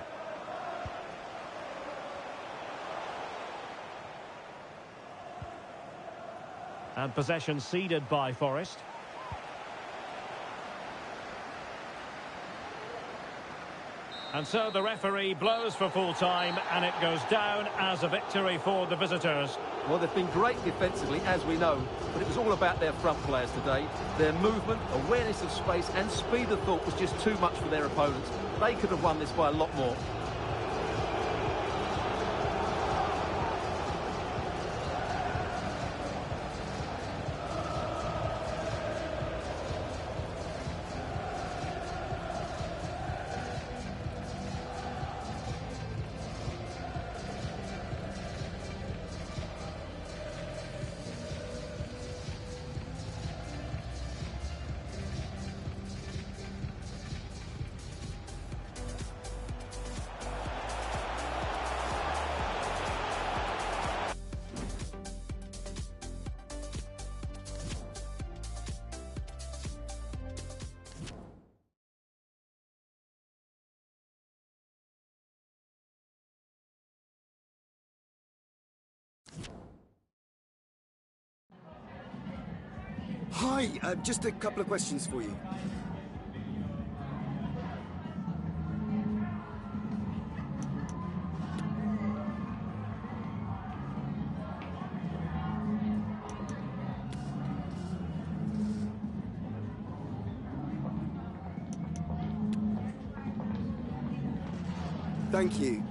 And possession ceded by Forest. And so the referee blows for full time, and it goes down as a victory for the visitors. Well, they've been great defensively, as we know, but it was all about their front players today. Their movement, awareness of space and speed of thought was just too much for their opponents. They could have won this by a lot more. Hi, just a couple of questions for you. Thank you.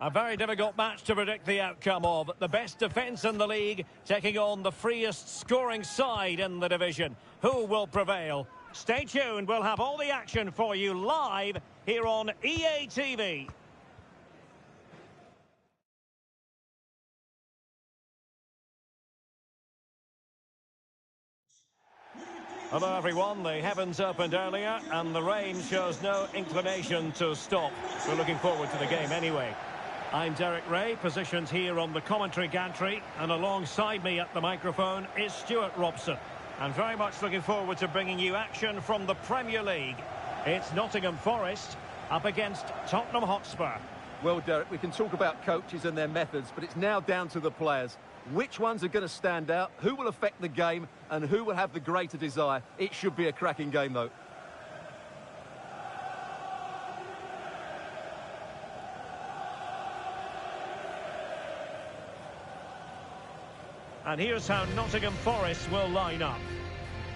A very difficult match to predict the outcome of. The best defence in the league taking on the freest scoring side in the division. Who will prevail? Stay tuned. We'll have all the action for you live here on EA TV. Hello everyone, the heavens opened earlier and the rain shows no inclination to stop. We're looking forward to the game anyway. I'm Derek Ray, positioned here on the commentary gantry, and alongside me at the microphone is Stuart Robson. And very much looking forward to bringing you action from the Premier League. It's Nottingham Forest up against Tottenham Hotspur. Well, Derek, we can talk about coaches and their methods, but it's now down to the players. Which ones are going to stand out, who will affect the game, and who will have the greater desire? It should be a cracking game, though. And here's how Nottingham Forest will line up.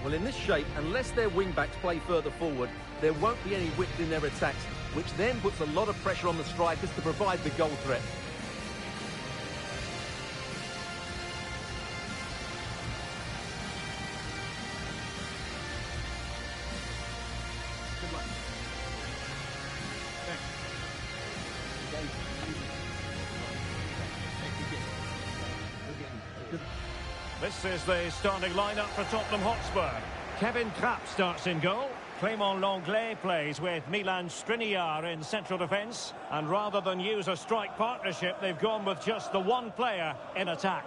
Well, in this shape, unless their wing-backs play further forward, there won't be any width in their attacks, which then puts a lot of pressure on the strikers to provide the goal threat. This is the starting lineup for Tottenham Hotspur. Kevin Trapp starts in goal. Clément Lenglet plays with Milan Skriniar in central defence. And rather than use a strike partnership, they've gone with just the one player in attack.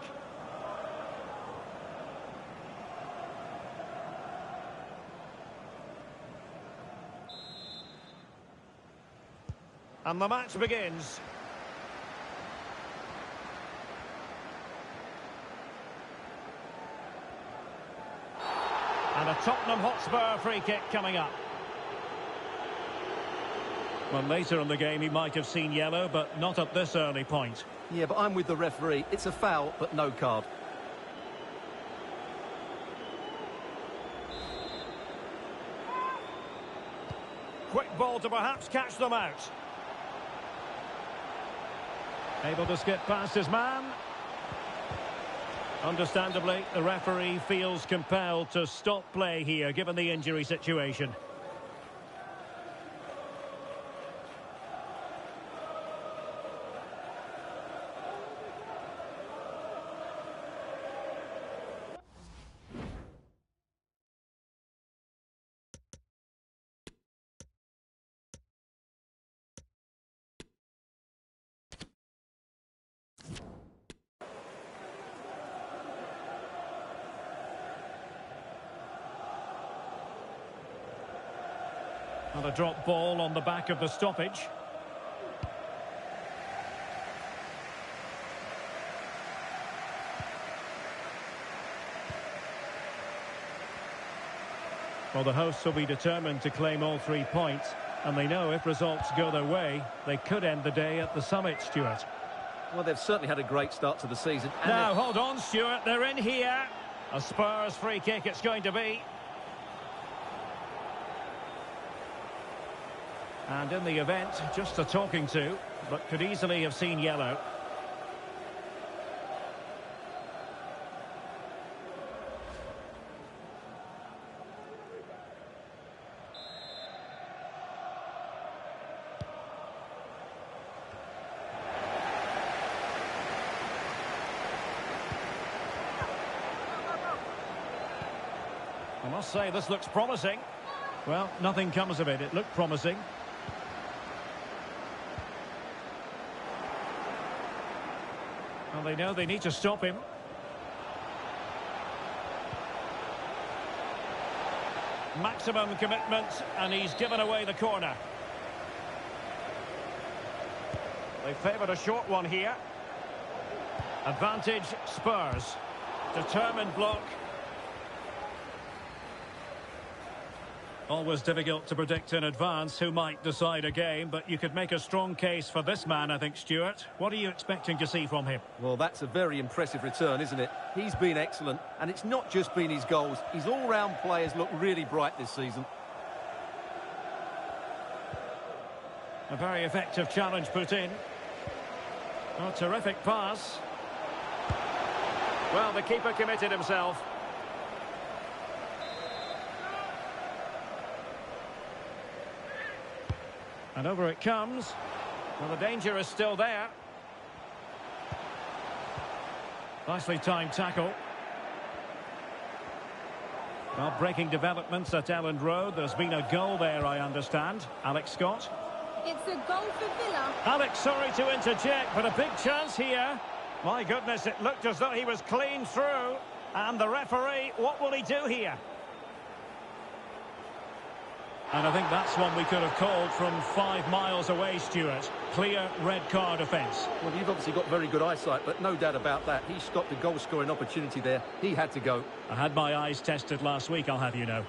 And the match begins. And a Tottenham Hotspur free kick coming up. Well, later in the game he might have seen yellow, but not at this early point. Yeah, but I'm with the referee. It's a foul, but no card. Quick ball to perhaps catch them out. Able to skip past his man. Understandably, the referee feels compelled to stop play here, given the injury situation. And a drop ball on the back of the stoppage. Well, the hosts will be determined to claim all 3 points, and they know if results go their way, they could end the day at the summit, Stuart. Well, they've certainly had a great start to the season. Now, hold on, Stuart, they're in here. A Spurs free kick it's going to be. And in the event, just a talking to, but could easily have seen yellow. I must say, this looks promising. Well, nothing comes of it. It looked promising. Well, they know they need to stop him. Maximum commitment, and he's given away the corner. They favoured a short one here. Advantage Spurs. Determined block. Always difficult to predict in advance who might decide a game, but you could make a strong case for this man, I think, Stuart. What are you expecting to see from him? Well, that's a very impressive return, isn't it? He's been excellent, and it's not just been his goals. His all-round play has looked really bright this season. A very effective challenge put in. Oh, terrific pass. Well, the keeper committed himself. And over it comes. Well, the danger is still there. Nicely timed tackle. Well, breaking developments at Elland Road. There's been a goal there, I understand. Alex Scott. It's a goal for Villa. Alex, sorry to interject, but a big chance here. My goodness, it looked as though he was clean through. And the referee, what will he do here? And I think that's one we could have called from 5 miles away, Stuart. Clear red card offence. Well, you've obviously got very good eyesight, but no doubt about that. He stopped a goal-scoring opportunity there. He had to go. I had my eyes tested last week, I'll have you know.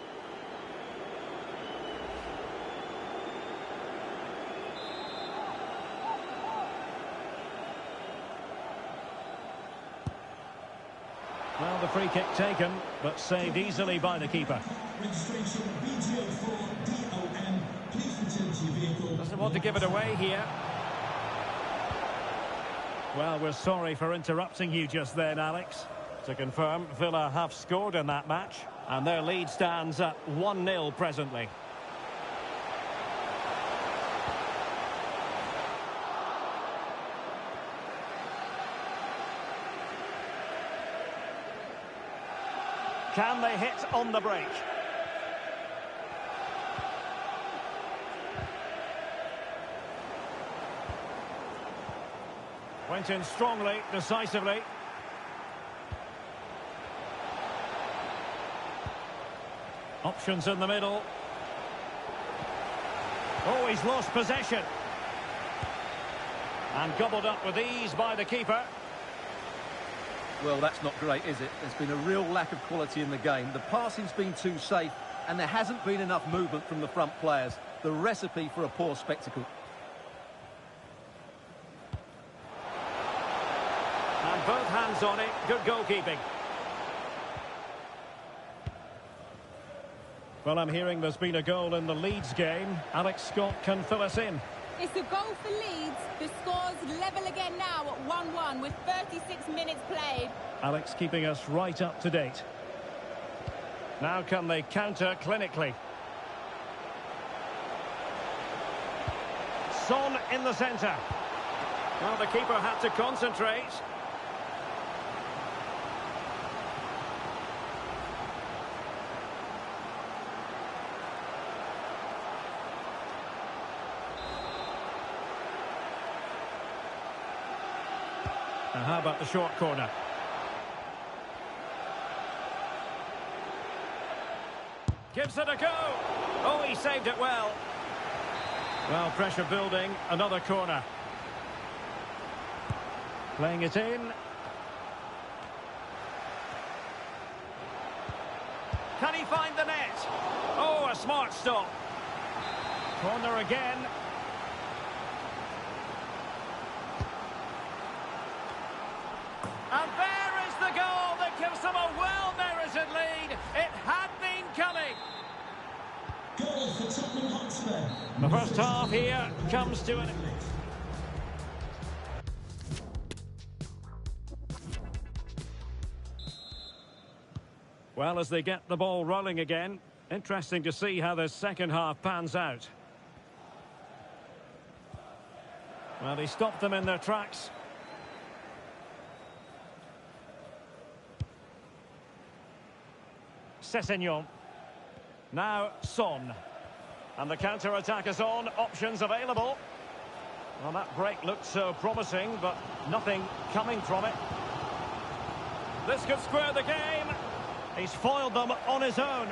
Well, the free kick taken, but saved easily by the keeper. Registration BGO4DOM. Please return to your vehicle. Doesn't want to give it away here. Well, we're sorry for interrupting you just then, Alex. To confirm, Villa have scored in that match, and their lead stands at 1-0 presently. Can they hit on the break? Went in strongly, decisively. Options in the middle. Oh, he's lost possession. And gobbled up with ease by the keeper. Well, that's not great, is it? There's been a real lack of quality in the game. The passing's been too safe, and there hasn't been enough movement from the front players. The recipe for a poor spectacle. And both hands on it. Good goalkeeping. Well, I'm hearing there's been a goal in the Leeds game. Alex Scott can fill us in. It's a goal for Leeds. The score's level again now at 1-1 with 36 minutes played. Alex keeping us right up to date. Now can they counter clinically? Son in the centre. Well, the keeper had to concentrate. And how about the short corner? Gives it a go. Oh, he saved it well. Well, pressure building. Another corner. Playing it in. Can he find the net? Oh, a smart stop. Corner again. And there is the goal that gives them a well-merited lead. It had been coming. Goal for Tottenham Hotspur. The first half here comes to an... Well, as they get the ball rolling again, interesting to see how the second half pans out. Well, he stopped them in their tracks. Sessegnon. Now Son. And the counter-attack is on. Options available. Well, that break looked so promising, but nothing coming from it. This could square the game. He's foiled them on his own.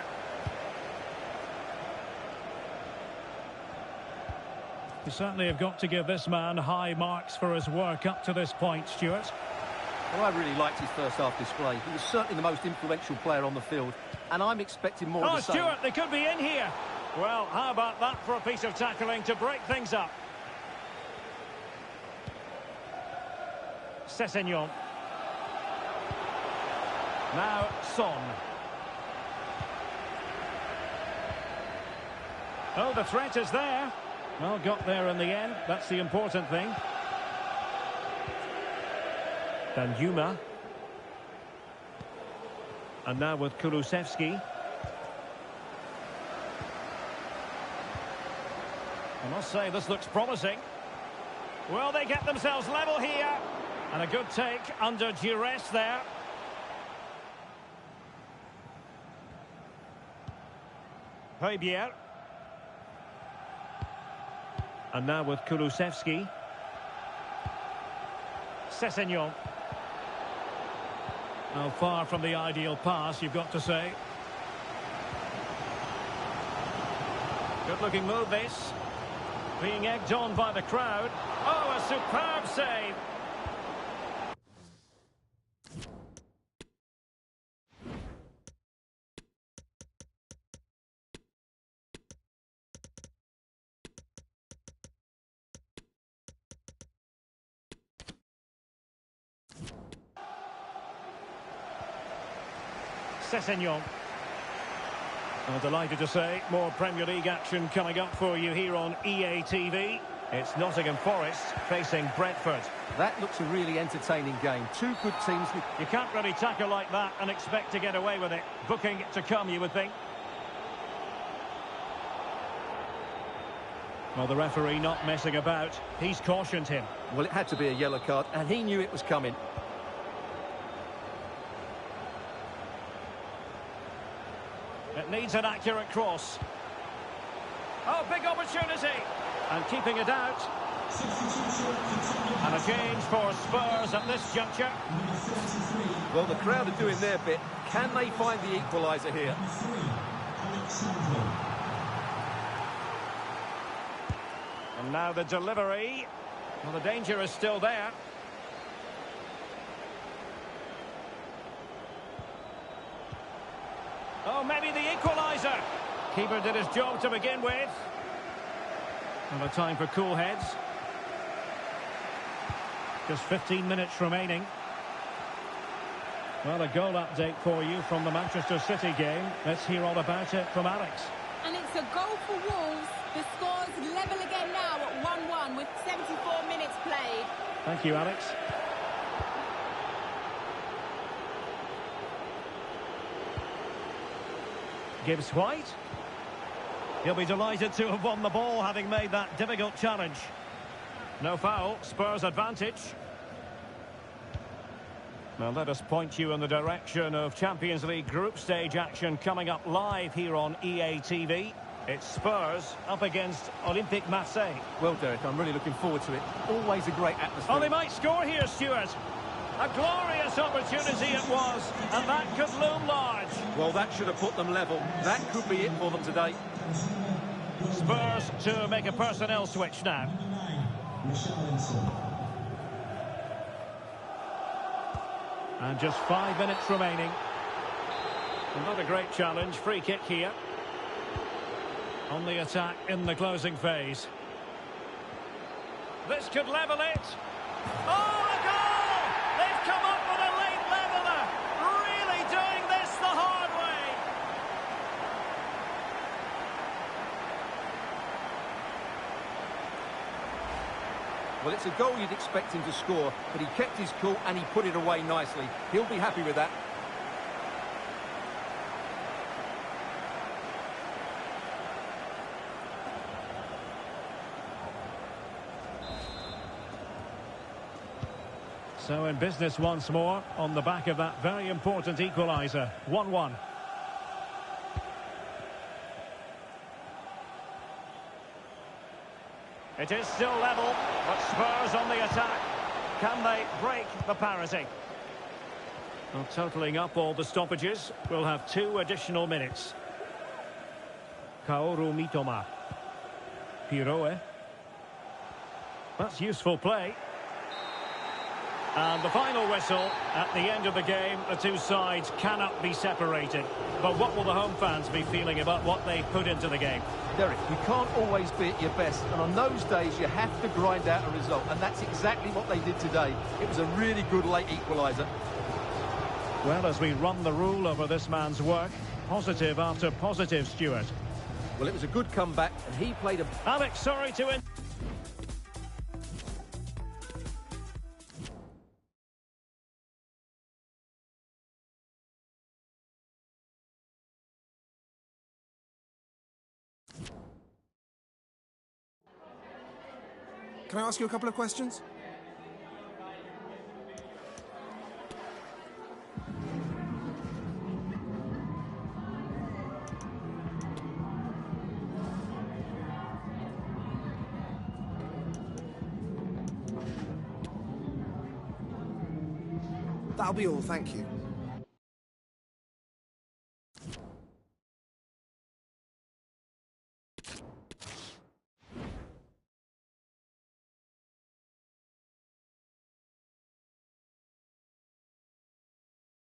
You certainly have got to give this man high marks for his work up to this point, Stuart. Well, I really liked his first half display. He was certainly the most influential player on the field, and I'm expecting more of the same. Stuart, they could be in here. Well, how about that for a piece of tackling to break things up? Sessegnon. Now Son. Oh, the threat is there. Well, got there in the end. That's the important thing. Then Yuma. And now with Kulusevski. I must say, this looks promising. Well, they get themselves level here. And a good take under duress there. Højbjerg. And now with Kulusevski. Sessegnon. Now far from the ideal pass, you've got to say. Good-looking move, this. Being egged on by the crowd. Oh, a superb save. Sessegnon. I'm delighted to say more Premier League action coming up for you here on EA TV. It's Nottingham Forest facing Brentford. That looks a really entertaining game. Two good teams. You can't really tackle like that and expect to get away with it. Booking to come, you would think. Well, the referee not messing about. He's cautioned him. Well, it had to be a yellow card, and he knew it was coming. It needs an accurate cross. Oh, big opportunity. And keeping it out. And a change for Spurs at this juncture. Well, the crowd are doing their bit. Can they find the equaliser here? And now the delivery. Well, the danger is still there. Oh, maybe the equaliser. Keeper did his job to begin with. And a time for cool heads. Just 15 minutes remaining. Well, a goal update for you from the Manchester City game. Let's hear all about it from Alex. And it's a goal for Wolves. The score's level again now at 1-1 with 74 minutes played. Thank you, Alex. Gibbs White. He'll be delighted to have won the ball, having made that difficult challenge. No foul, Spurs advantage. Now let us point you in the direction of Champions League group stage action coming up live here on EA TV. It's Spurs up against Olympique Marseille. Well, Derek, I'm really looking forward to it. Always a great atmosphere. Oh, they might score here, Stuart. A glorious opportunity it was, and that could loom large. Well, that should have put them level. That could be it for them today. Spurs to make a personnel switch now. And just 5 minutes remaining. Not a great challenge. Free kick here. On the attack in the closing phase. This could level it. Oh, a goal! They've come up with a late leveller. Really doing this the hard way. Well, it's a goal you'd expect him to score, but he kept his cool and he put it away nicely. He'll be happy with that. So in business once more on the back of that very important equaliser. 1-1. It is still level, but Spurs on the attack. Can they break the parity? Well, totalling up all the stoppages, we'll have 2 additional minutes. Kaoru Mitoma. Piroe. That's useful play. And the final whistle at the end of the game. The two sides cannot be separated. But what will the home fans be feeling about what they've put into the game? Derek, you can't always be at your best, and on those days you have to grind out a result, and that's exactly what they did today. It was a really good late equaliser. Well, as we run the rule over this man's work, positive after positive, Stuart. Well, it was a good comeback, and he played a... Alex, sorry to... Can I ask you a couple of questions? That'll be all, thank you.